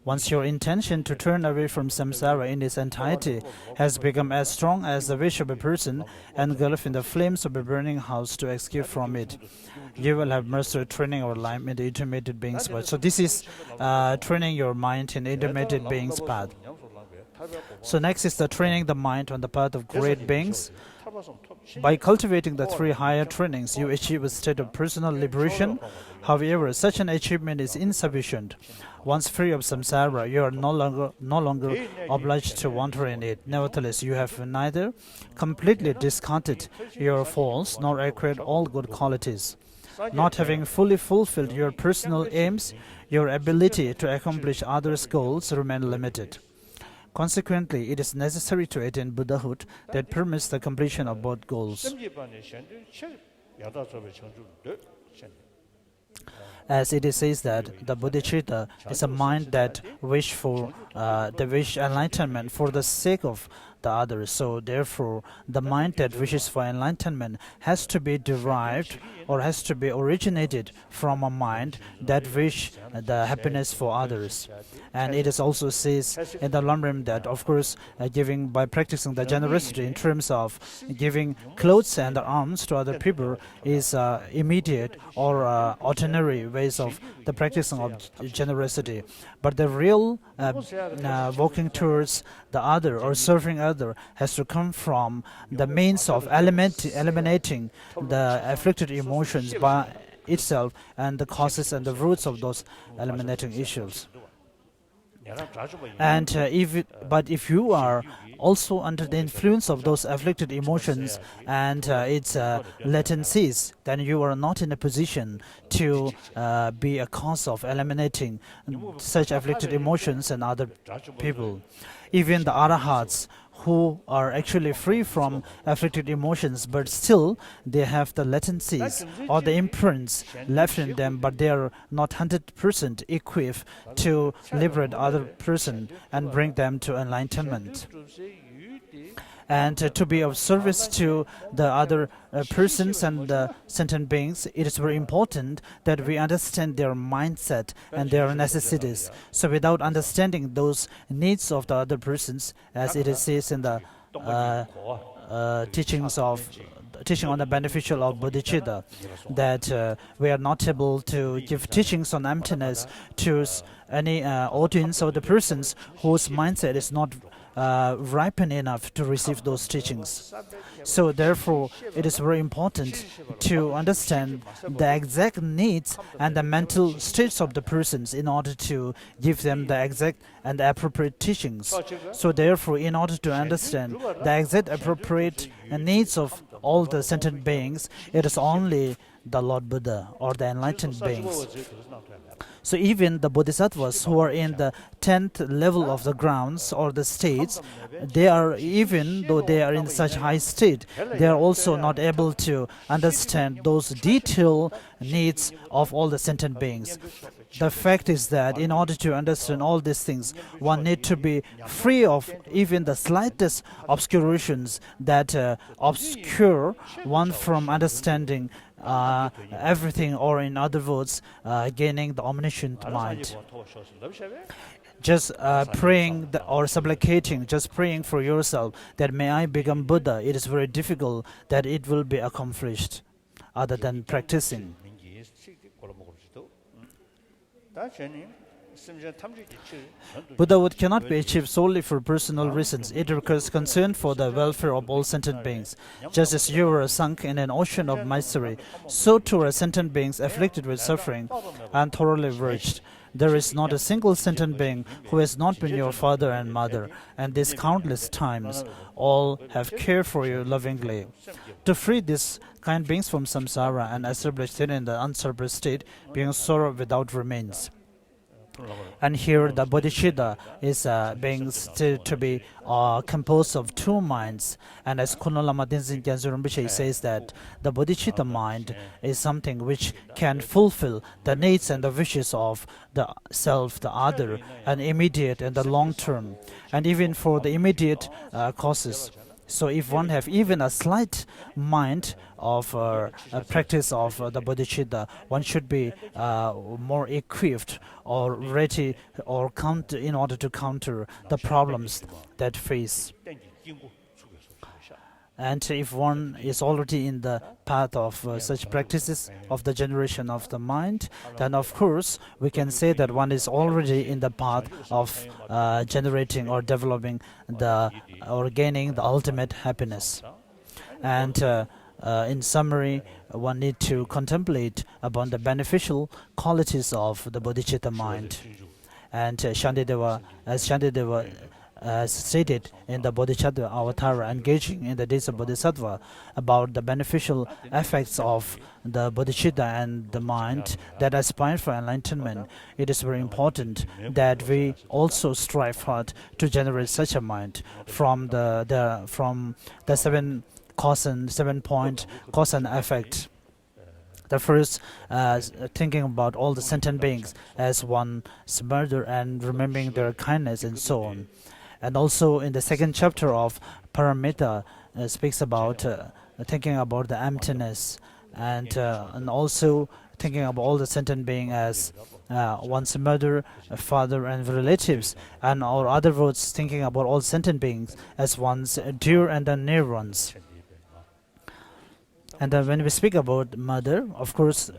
Once your intention to turn away from samsara in its entirety has become as strong as the wish of a person engulfed in the flames of a burning house to escape from it, you will have mastered training our life in the intermediate being's path. So this is training your mind in the intermediate being's path. So next is the training the mind on the path of great beings. By cultivating the three higher trainings, you achieve a state of personal liberation. However, such an achievement is insufficient. Once free of samsara, you are no longer obliged to wander in it. Nevertheless, you have neither completely discarded your faults nor acquired all good qualities. Not having fully fulfilled your personal aims, your ability to accomplish others' goals remain limited. Consequently, it is necessary to attain Buddhahood that permits the completion of both goals. As it says that the bodhicitta is a mind that wish for enlightenment for the sake of the others. So therefore, the mind that wishes for enlightenment has to be derived or has to be originated from a mind that wish the happiness for others. And it is also says in the Lamrim that, of course, giving by practicing the generosity in terms of giving clothes and arms to other people is immediate or ordinary ways of the practicing of generosity. But the real walking towards the other or serving other has to come from the means of eliminating the afflicted emotions by itself and the causes and the roots of those eliminating issues. And if you are also under the influence of those afflicted emotions and its latencies, then you are not in a position to be a cause of eliminating such afflicted emotions and other people. Even the arahats, who are actually free from afflicted emotions, but still they have the latencies or the imprints left in them, but they are not 100% equipped to liberate other person and bring them to enlightenment. And to be of service to the other persons and the sentient beings, it is very important that we understand their mindset and their necessities. So without understanding those needs of the other persons, as it says in the teaching on the beneficial of bodhicitta, that we are not able to give teachings on emptiness to any audience of the persons whose mindset is not ripen enough to receive those teachings. So therefore, it is very important to understand the exact needs and the mental states of the persons in order to give them the exact and appropriate teachings. So therefore, in order to understand the exact appropriate needs of all the sentient beings, it is only the Lord Buddha or the enlightened beings. So even the bodhisattvas who are in the 10th level of the grounds or the states, they are, even though they are in such high state, they are also not able to understand those detailed needs of all the sentient beings. The fact is that in order to understand all these things, one needs to be free of even the slightest obscurations that obscure one from understanding everything, or in other words, gaining the omniscient mind. Just praying or supplicating, just praying for yourself that may I become Buddha, it is very difficult that it will be accomplished other than practicing. Buddhahood cannot be achieved solely for personal reasons. It requires concern for the welfare of all sentient beings. Just as you are sunk in an ocean of misery, so too are sentient beings afflicted with suffering and thoroughly wretched. There is not a single sentient being who has not been your father and mother, and these countless times all have cared for you lovingly. To free these kind beings from samsara and establish them in the unsurpassed state, being sorrow without remains. And here the bodhicitta is being still to be composed of two minds. And as Kuno Lama Tenzin Gyaltsen Rinpoche says that the bodhicitta mind is something which can fulfill the needs and the wishes of the self, the other, and immediate and the long term, and even for the immediate causes. So if one have even a slight mind of a practice of the bodhicitta, one should be more equipped or ready or in order to counter the problems that face. And if one is already in the path of such practices of the generation of the mind, then of course we can say that one is already in the path of generating or developing or gaining the ultimate happiness. And in summary, one need to contemplate upon the beneficial qualities of the bodhicitta mind. And as Shantideva stated in the Bodhisattva Avatara, engaging in the days of Bodhisattva, about the beneficial effects of the bodhicitta and the mind that aspire for enlightenment, it is very important that we also strive hard to generate such a mind from the 7-point cause and effect. The first, thinking about all the sentient beings as one's murder and remembering their kindness and so on. And also in the second chapter of Paramita speaks about thinking about the emptiness and also thinking about all the sentient beings as one's mother, father, and relatives, and or other words, thinking about all sentient beings as one's dear and the near ones. And when we speak about mother, of course,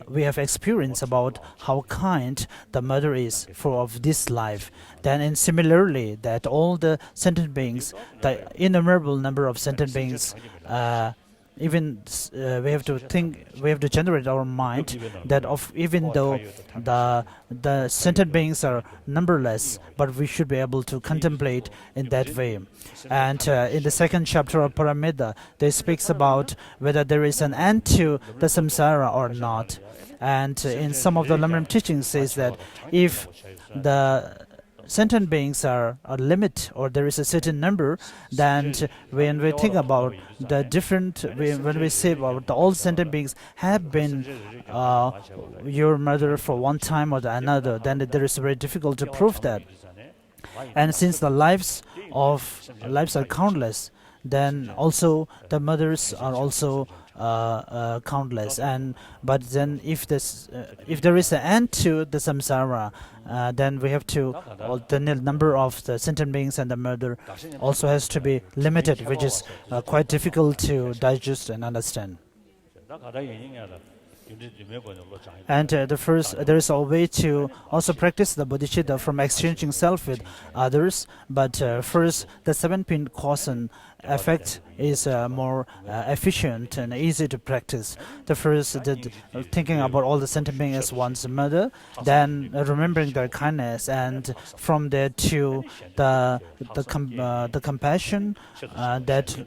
we have experience about how kind the mother is for of this life. Then, and similarly, that all the sentient beings, the innumerable number of sentient beings, even we have to generate our mind that of even though the sentient beings are numberless, but we should be able to contemplate in that way. And in the second chapter of Paramita, they speaks about whether there is an end to the samsara or not. And in some of the Lamrim teachings says that if the sentient beings are a limit or there is a certain number, then when we think about the different, when we say about all sentient beings have been your mother for one time or the another, then there is very difficult to prove that. And since the lives are countless, then also the mothers are also countless. But then if there is an end to the samsara, then we have to the number of the sentient beings and the mother also has to be limited, which is quite difficult to digest and understand. And there is a way to also practice the bodhicitta from exchanging self with others. But first, the 7-point cause and effect is more efficient and easy to practice. The first, thinking about all the sentient beings as one's mother, then remembering their kindness, and from there to the compassion that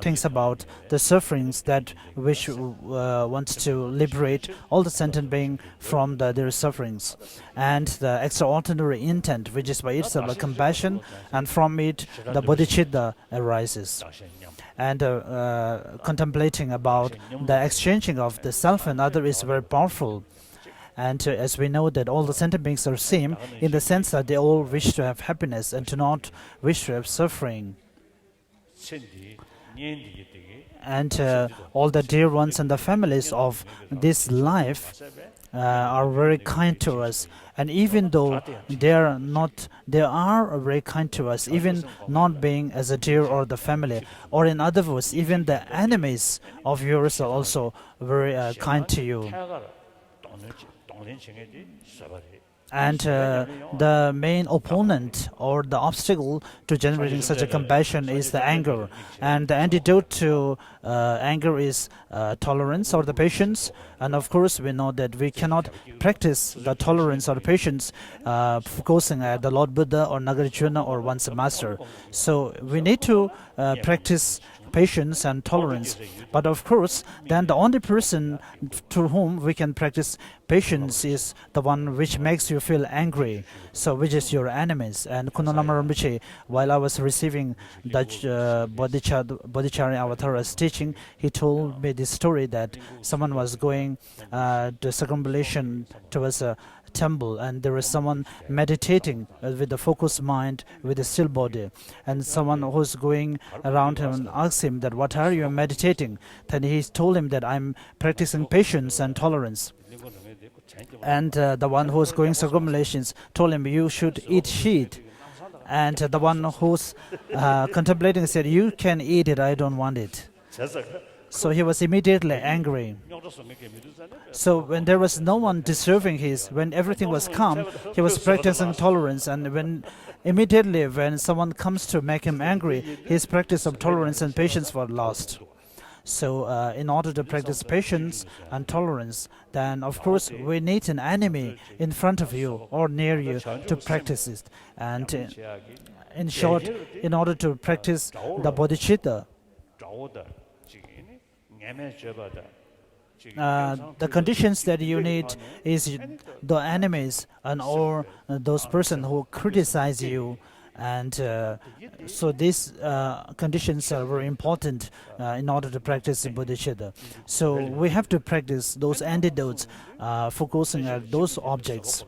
thinks about the sufferings that which wants to liberate all the sentient being from their sufferings, and the extraordinary intent, which is by itself a compassion, and from it the bodhicitta arises. And contemplating about the exchanging of the self and other is very powerful. And as we know that all the sentient beings are same in the sense that they all wish to have happiness and do not wish to have suffering. And all the dear ones and the families of this life are very kind to us. And even though they are very kind to us, even not being as a dear or the family, or in other words, even the enemies of yours are also very kind to you. And the main opponent or the obstacle to generating such a compassion is the anger. And the antidote to anger is tolerance or the patience. And of course, we know that we cannot practice the tolerance or the patience focusing at the Lord Buddha or Nagarjuna or one's master. So we need to practice patience and tolerance. But of course, then the only person to whom we can practice patience is the one which makes you feel angry, so which is your enemies. And Kunalama Rinpoche, while I was receiving the Bodhicharya Avatara's teaching, he told me this story that someone was going to circumambulation towards a temple, and there was someone meditating with a focused mind, with a still body, and someone who's going around him and asked him that, what are you meditating? Then he told him that I'm practicing patience and tolerance. And the one who's going circumambulations told him, you should eat sheet. And the one who's contemplating said, you can eat it, I don't want it. So he was immediately angry. So when there was no one disturbing when everything was calm, he was practicing tolerance. And when someone comes to make him angry, his practice of tolerance and patience were lost. So in order to practice patience and tolerance, then of course we need an enemy in front of you or near you to practice it. And in short, in order to practice the bodhicitta, the conditions that you need is the enemies or those persons who criticize you. And so these conditions are very important in order to practice bodhicitta. So we have to practice those antidotes, focusing at those objects.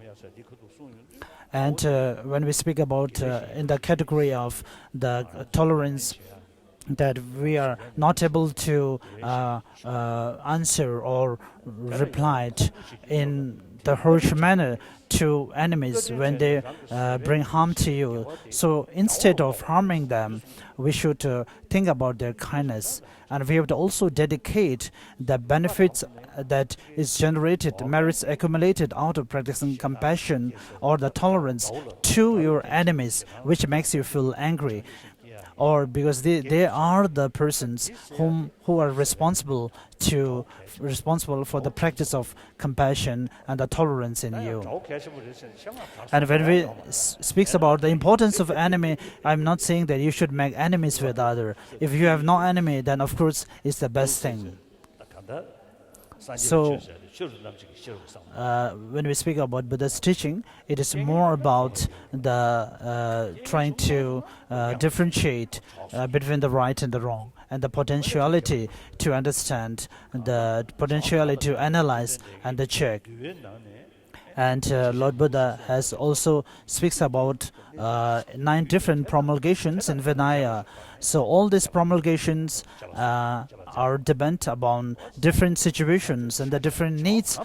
And when we speak about in the category of the tolerance, that we are not able to answer or reply in the harsh manner to enemies when they bring harm to you. So instead of harming them, we should think about their kindness. And we have to also dedicate the benefits that is generated, merits accumulated out of practicing compassion or the tolerance to your enemies, which makes you feel angry. Or because they are the persons who are responsible for the practice of compassion and the tolerance in you. And when we speaks about the importance of enemy, I'm not saying that you should make enemies with others. If you have no enemy, then of course it's the best thing. So when we speak about Buddha's teaching, it is more about the trying to differentiate between the right and the wrong, and the potentiality to understand, the potentiality to analyze and to check. And Lord Buddha has also speaks about 9 different promulgations in Vinaya. So all these promulgations are dependent upon different situations and the different needs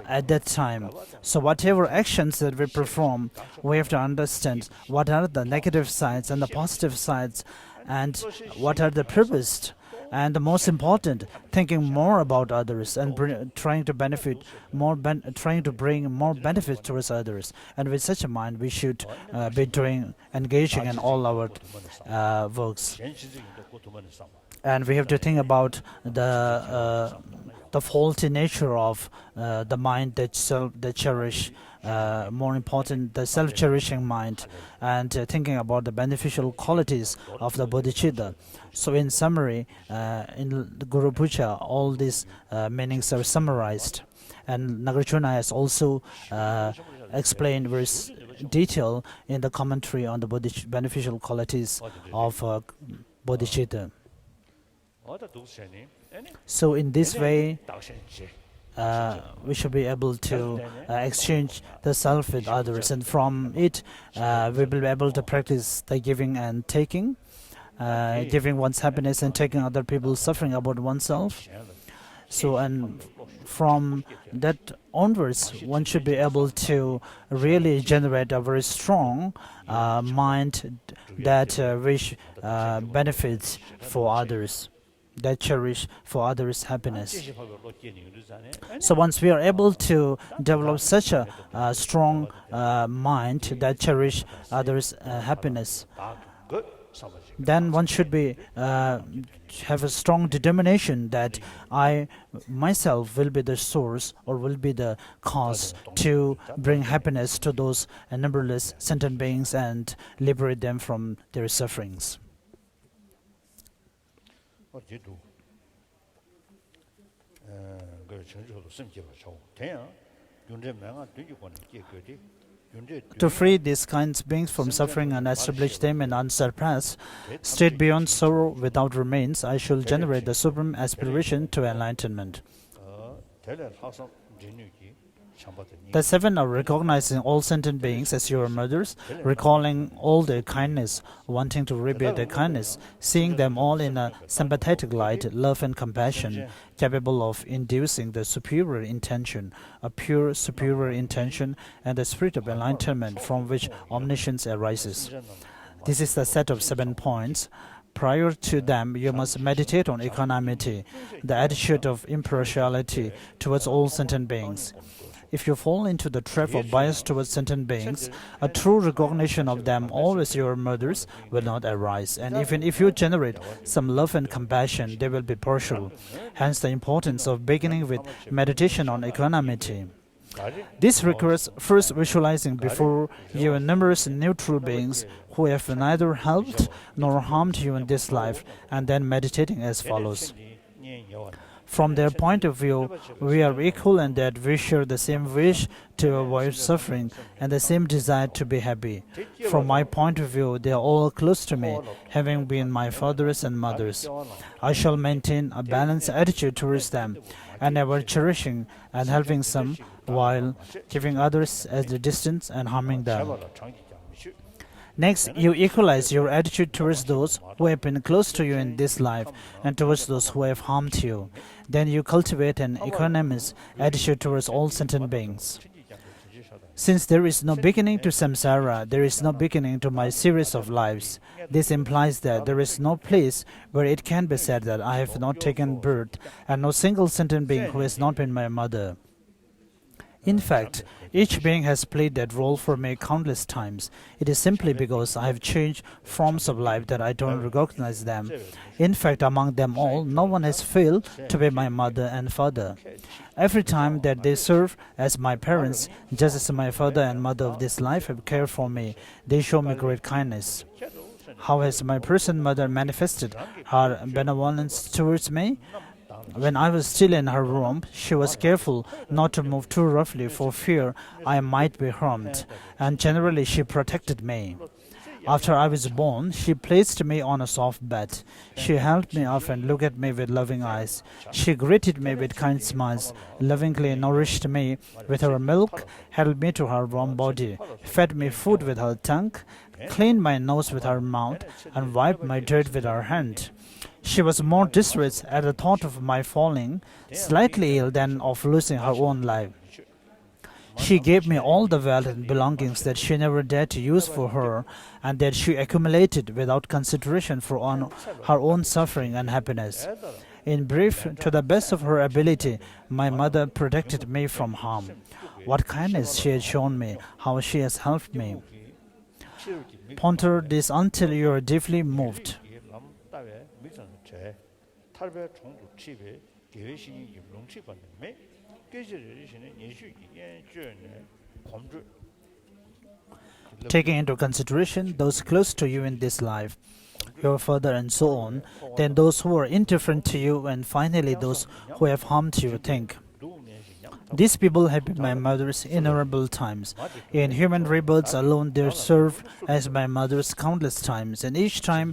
at that time. So whatever actions that we perform, we have to understand what are the negative sides and the positive sides, and what are the purpose. And the most important, thinking more about others and trying to benefit more, trying to bring more benefits towards others. And with such a mind, we should be engaging in all our works. And we have to think about the faulty nature of the mind that cherish. More important, the self-cherishing mind, and thinking about the beneficial qualities of the bodhicitta. So in summary, in the Guru Puja, all these meanings are summarized. And Nagarjuna has also explained very detail in the commentary on the beneficial qualities of bodhicitta. So in this way, we should be able to exchange the self with others, and from it we will be able to practice the giving and taking, giving one's happiness and taking other people's suffering about oneself. So, and from that onwards, one should be able to really generate a very strong mind that wish benefits for others, that cherish for others' happiness. So once we are able to develop such a strong mind that cherish others' happiness, then one should be have a strong determination that I myself will be the source or will be the cause to bring happiness to those numberless sentient beings and liberate them from their sufferings. To free these kinds of beings from suffering and establish them in unsurpassed state beyond sorrow without remains, I shall generate the supreme aspiration to enlightenment. The seven are recognizing all sentient beings as your mothers, recalling all their kindness, wanting to repay their kindness, seeing them all in a sympathetic light, love and compassion, capable of inducing the superior intention, a pure superior intention, and the spirit of enlightenment from which omniscience arises. This is the set of 7 points. Prior to them, you must meditate on equanimity, the attitude of impartiality towards all sentient beings. If you fall into the trap of bias towards sentient beings, a true recognition of them all as your mothers will not arise, and even if you generate some love and compassion, they will be partial. Hence the importance of beginning with meditation on equanimity. This requires first visualizing before you numerous neutral beings who have neither helped nor harmed you in this life, and then meditating as follows. From their point of view, we are equal in that we share the same wish to avoid suffering and the same desire to be happy. From my point of view, they are all close to me, having been my fathers and mothers. I shall maintain a balanced attitude towards them, and ever cherishing and helping some, while keeping others at a distance and harming them. Next, you equalize your attitude towards those who have been close to you in this life and towards those who have harmed you. Then you cultivate an equanimous attitude towards all sentient beings. Since there is no beginning to samsara, there is no beginning to my series of lives. This implies that there is no place where it can be said that I have not taken birth, and no single sentient being who has not been my mother. In fact, each being has played that role for me countless times. It is simply because I have changed forms of life that I don't recognize them. In fact, among them all, no one has failed to be my mother and father. Every time that they serve as my parents, just as my father and mother of this life have cared for me, they show me great kindness. How has my present mother manifested her benevolence towards me? When I was still in her womb, she was careful not to move too roughly for fear I might be harmed, and generally she protected me. After I was born, she placed me on a soft bed. She held me up and looked at me with loving eyes. She greeted me with kind smiles, lovingly nourished me with her milk, held me to her warm body, fed me food with her tongue, cleaned my nose with her mouth, and wiped my dirt with her hand. She was more distressed at the thought of my falling slightly ill than of losing her own life. She gave me all the wealth and belongings that she never dared to use for her, and that she accumulated without consideration for her own suffering and happiness. In brief, to the best of her ability, my mother protected me from harm. What kindness she has shown me, how she has helped me. Ponder this until you are deeply moved. Taking into consideration those close to you in this life, your father and so on, then those who are indifferent to you, and finally those who have harmed you, think. These people have been my mothers innumerable times. In human rebirths alone they serve as my mothers countless times, and each time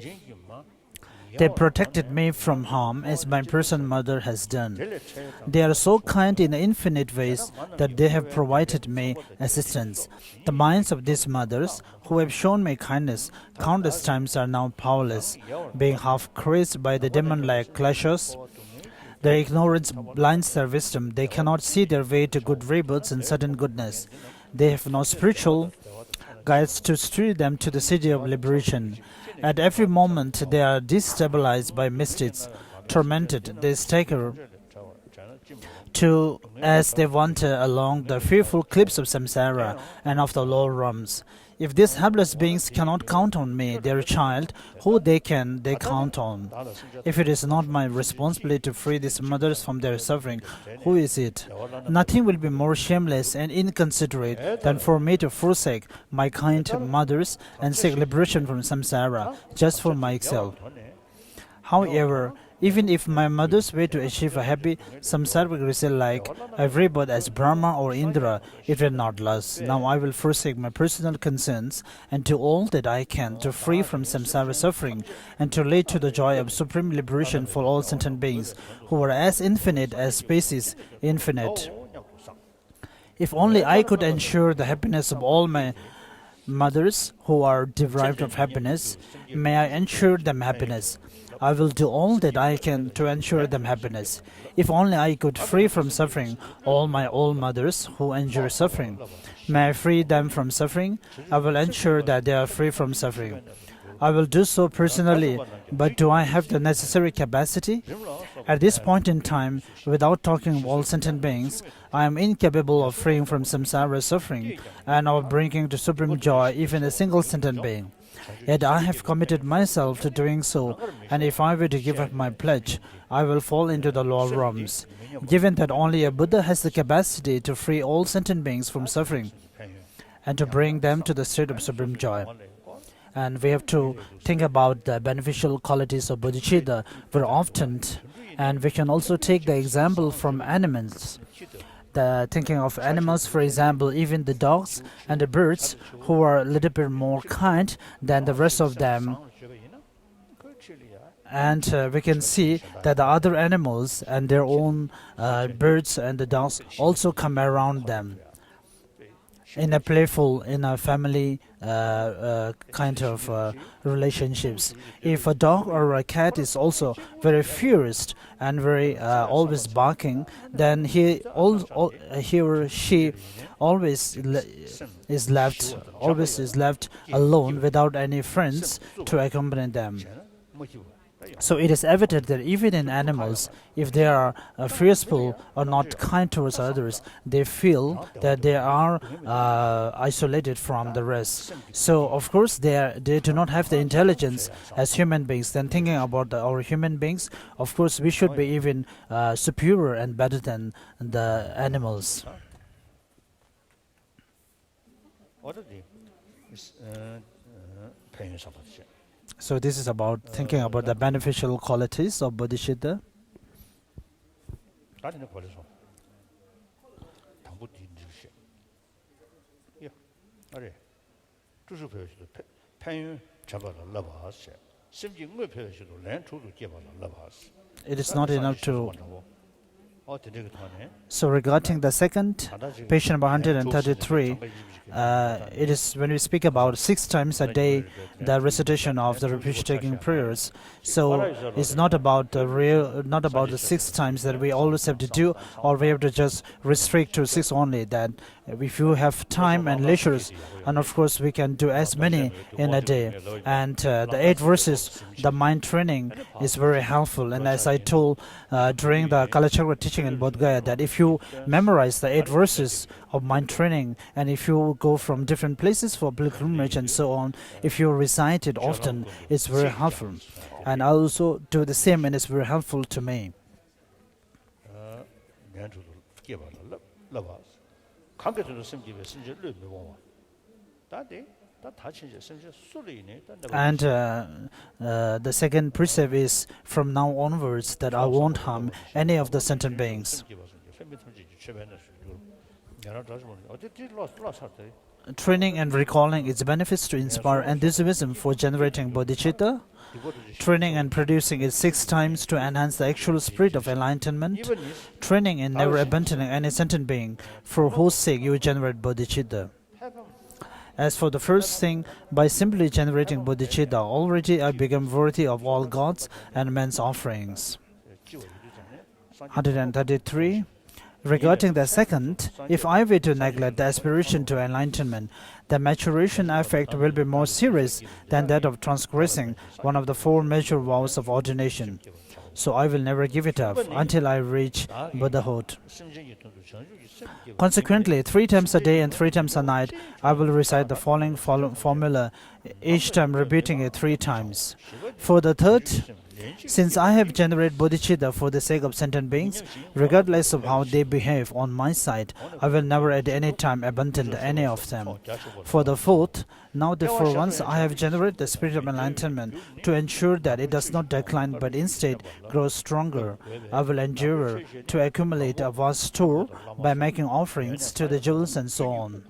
they protected me from harm as my present mother has done. They are so kind in infinite ways that they have provided me assistance. The minds of these mothers, who have shown me kindness countless times, are now powerless, being half crazed by the demon-like kleshas. Their ignorance blinds their wisdom. They cannot see their way to good rebirths and sudden goodness. They have no spiritual guides to steer them to the city of liberation. At every moment they are destabilized by mystics, tormented. They stagger as they wander along the fearful cliffs of samsara and of the lower realms. If these helpless beings cannot count on me, their child, who they count on? If it is not my responsibility to free these mothers from their suffering, who is it? Nothing will be more shameless and inconsiderate than for me to forsake my kind mothers and seek liberation from samsara just for myself. However, Even if my mother's way to achieve a happy samsaric result like a rebirth as Brahma or Indra, it will not last. Now I will forsake my personal concerns and do all that I can to free from samsara suffering and to lead to the joy of supreme liberation for all sentient beings who are as infinite as space is infinite. If only I could ensure the happiness of all my mothers who are deprived of happiness, may I ensure them happiness. I will do all that I can to ensure them happiness. If only I could free from suffering all my old mothers who endure suffering. May I free them from suffering. I will ensure that they are free from suffering. I will do so personally, but do I have the necessary capacity? At this point in time, without talking of all sentient beings, I am incapable of freeing from samsara suffering and of bringing to supreme joy even a single sentient being. Yet I have committed myself to doing so, and if I were to give up my pledge, I will fall into the lower realms. Given that only a Buddha has the capacity to free all sentient beings from suffering and to bring them to the state of supreme joy. And we have to think about the beneficial qualities of bodhicitta very often, and we can also take the example from animals. Thinking of animals, for example, even the dogs and the birds who are a little bit more kind than the rest of them. And we can see that the other animals and their own birds and the dogs also come around them in a playful, in a family kind of relationships. If a dog or a cat is also very furious and very always barking, then he or she always is left alone without any friends to accompany them. So it is evident that even in animals, if they are fearful or not kind towards others, they feel that they are isolated from the rest. So of course they do not have the intelligence as human beings. Then thinking about our human beings, of course we should be even superior and better than the animals. So this is about thinking about the beneficial qualities of bodhicitta. It is not enough to... So regarding the second, page number 133, it is when we speak about 6 times a day the recitation of the repeat-taking prayers. So it's not about the 6 times that we always have to do, or we have to just restrict to 6 only. That if you have time and leisure, and of course we can do as many in a day. And the 8 verses, the mind training is very helpful. And as I told during the Kalachakra teaching in Bodh Gaya, that if you memorize the 8 verses of mind training, and if you go from different places for pilgrimage and so on, if you recite it often, it's very helpful. And I also do the same, and it's very helpful to me. And the second precept is from now onwards that I won't harm any of the sentient beings. Training and recalling its benefits to inspire enthusiasm for generating bodhicitta. Training and producing it 6 times to enhance the actual spirit of enlightenment. Training in never abandoning any sentient being for whose sake you generate bodhicitta. As for the first thing, by simply generating bodhicitta, already I become worthy of all gods and men's offerings. 133. Regarding the second, if I were to neglect the aspiration to enlightenment, the maturation effect will be more serious than that of transgressing one of the 4 major vows of ordination. So I will never give it up until I reach Buddhahood. Consequently, 3 times a day and 3 times a night, I will recite the following formula, each time repeating it 3 times. For the third, Since I have generated bodhicitta for the sake of sentient beings, regardless of how they behave on my side, I will never at any time abandon any of them. For the fourth, now therefore once I have generated the spirit of enlightenment to ensure that it does not decline but instead grows stronger, I will endeavor to accumulate a vast store by making offerings to the jewels and so on.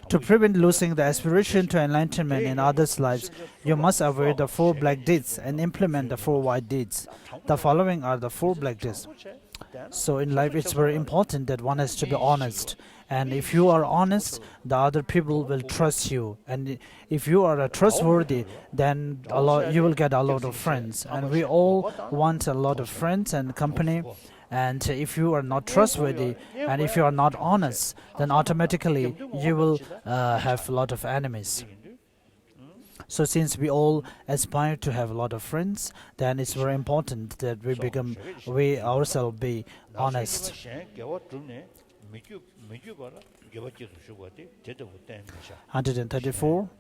To prevent losing the aspiration to enlightenment in others' lives, you must avoid the 4 black deeds and implement the 4 white deeds. The following are the 4 black deeds. So in life it's very important that one has to be honest. And if you are honest, the other people will trust you. And if you are trustworthy, then you will get a lot of friends. And we all want a lot of friends and company. And if you are not trustworthy and if you are not honest, then automatically you will have a lot of enemies. So since we all aspire to have a lot of friends, then it's very important that we ourselves be honest. 134.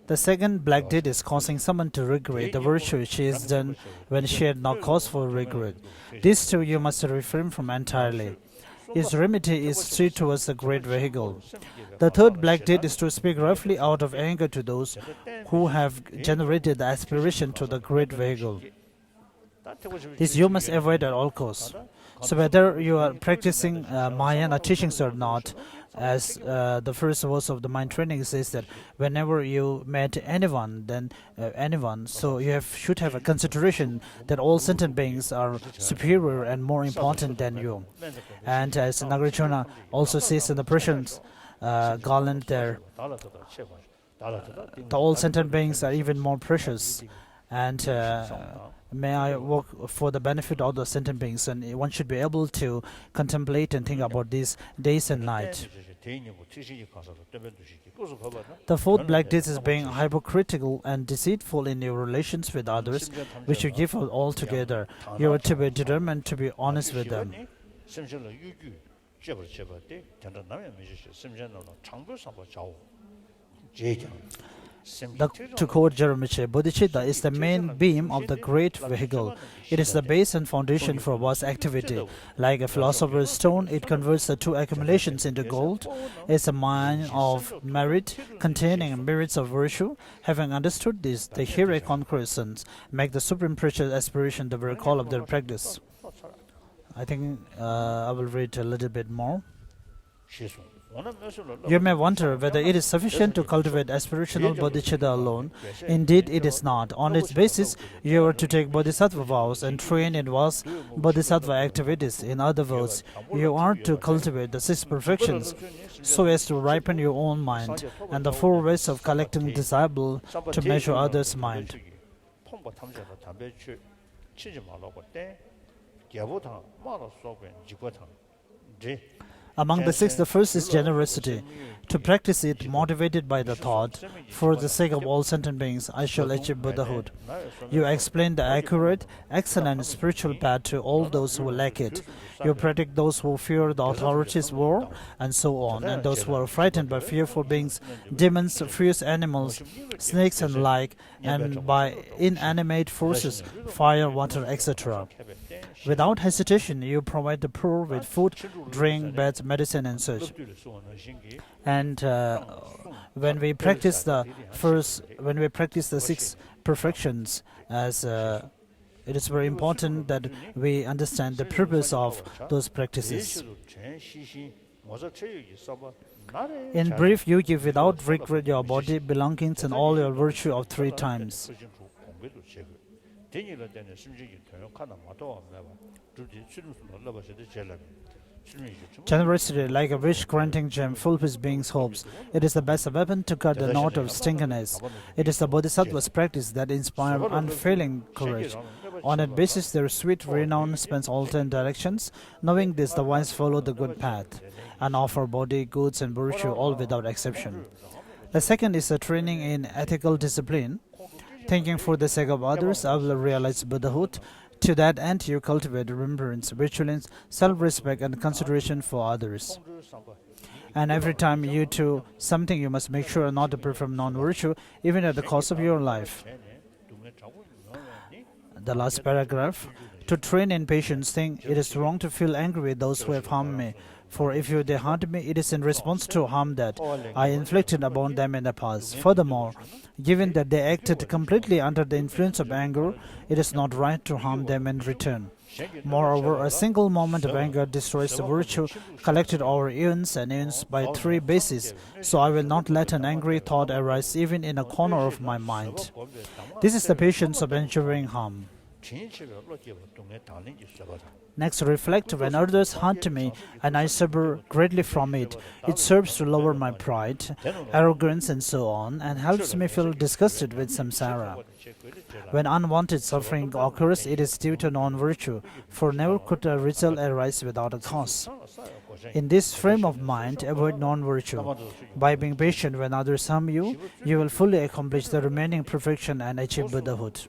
The second black deed is causing someone to regret the virtue she has done when she had no cause for regret. These two you must refrain from entirely. Its remedy is straight towards the great vehicle. The third black deed is to speak roughly out of anger to those who have generated the aspiration to the great vehicle. This you must avoid at all costs. So whether you are practicing Mahayana teachings or not, as the first verse of the mind training says that whenever you met anyone, so you should have a consideration that all sentient beings are superior and more important than you. And as Nagarjuna also says in the Persian's garland there, the all sentient beings are even more precious. And may I work for the benefit of the sentient beings, and one should be able to contemplate and think about these days and nights. The fourth black deed is being hypocritical and deceitful in your relations with others, which you give altogether. You are to be determined to be honest with them. To quote Jeremiah, bodhicitta is the main beam of the great vehicle. It is the base and foundation for vast activity. Like a philosopher's stone, it converts the 2 accumulations into gold. It is a mine of merit containing merits of virtue. Having understood this, the hero conquerors make the supreme precious aspiration the very call of their practice. I think I will read a little bit more. You may wonder whether it is sufficient to cultivate aspirational bodhicitta alone. Indeed, it is not. On its basis, you are to take bodhisattva vows and train in vast bodhisattva activities. In other words, you are to cultivate the 6 perfections so as to ripen your own mind and the 4 ways of collecting desirable to measure others' mind. Among the 6, the first is generosity. To practice it, motivated by the thought, for the sake of all sentient beings, I shall achieve Buddhahood. You explain the accurate, excellent spiritual path to all those who lack it. You protect those who fear the authorities' war, and so on, and those who are frightened by fearful beings, demons, fierce animals, snakes and like, and by inanimate forces, fire, water, etc. Without hesitation, you provide the poor with food, drink, beds, medicine, and such. And when we practice the 6 perfections, as it is very important that we understand the purpose of those practices. In brief, you give without regret your body, belongings, and all your virtue of 3 times. Generosity, like a wish-granting gem, fulfills beings' hopes. It is the best weapon to cut the knot of stinginess. It is the bodhisattva's practice that inspires unfailing courage. On that basis, their sweet renown spans all 10 directions. Knowing this, the wise follow the good path and offer body, goods, and virtue, all without exception. The second is a training in ethical discipline. Thinking for the sake of others, I will realize Buddhahood. To that end, you cultivate remembrance, vigilance, self-respect, and consideration for others. And every time you do something, you must make sure not to perform non-virtue, even at the cost of your life. the last paragraph. To train in patience, think it is wrong to feel angry with those who have harmed me. For if they harmed me, it is in response to harm that I inflicted upon them in the past. Furthermore, given that they acted completely under the influence of anger, it is not right to harm them in return. Moreover, a single moment of anger destroys the virtue collected over eons and eons by 3 bases, so I will not let an angry thought arise even in a corner of my mind. This is the patience of enduring harm. Next, reflect when others hurt me and I suffer greatly from it. It serves to lower my pride, arrogance, and so on, and helps me feel disgusted with samsara. When unwanted suffering occurs, it is due to non-virtue, for never could a result arise without a cause. In this frame of mind, avoid non-virtue. By being patient when others harm you, you will fully accomplish the remaining perfection and achieve Buddhahood.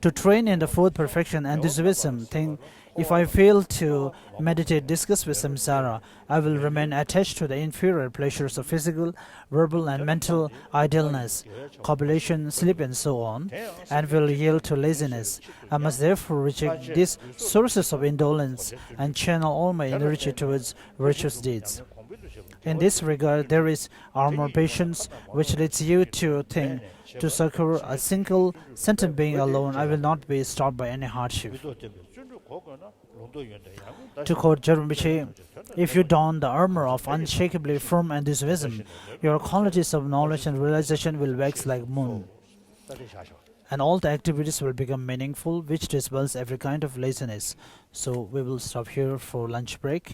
To train in the 4th perfection, enthusiasm, think, if I fail to meditate disgust with samsara, I will remain attached to the inferior pleasures of physical, verbal, and mental idleness, copulation, sleep, and so on, and will yield to laziness. I must therefore reject these sources of indolence and channel all my energy towards virtuous deeds. In this regard, there is armor patience, which leads you to think, to succor a single sentient being alone, I will not be stopped by any hardship. To quote Rinpoche, if you don the armor of unshakably firm enthusiasm, your qualities of knowledge and realization will wax like moon, and all the activities will become meaningful, which dispels every kind of laziness. So we will stop here for lunch break.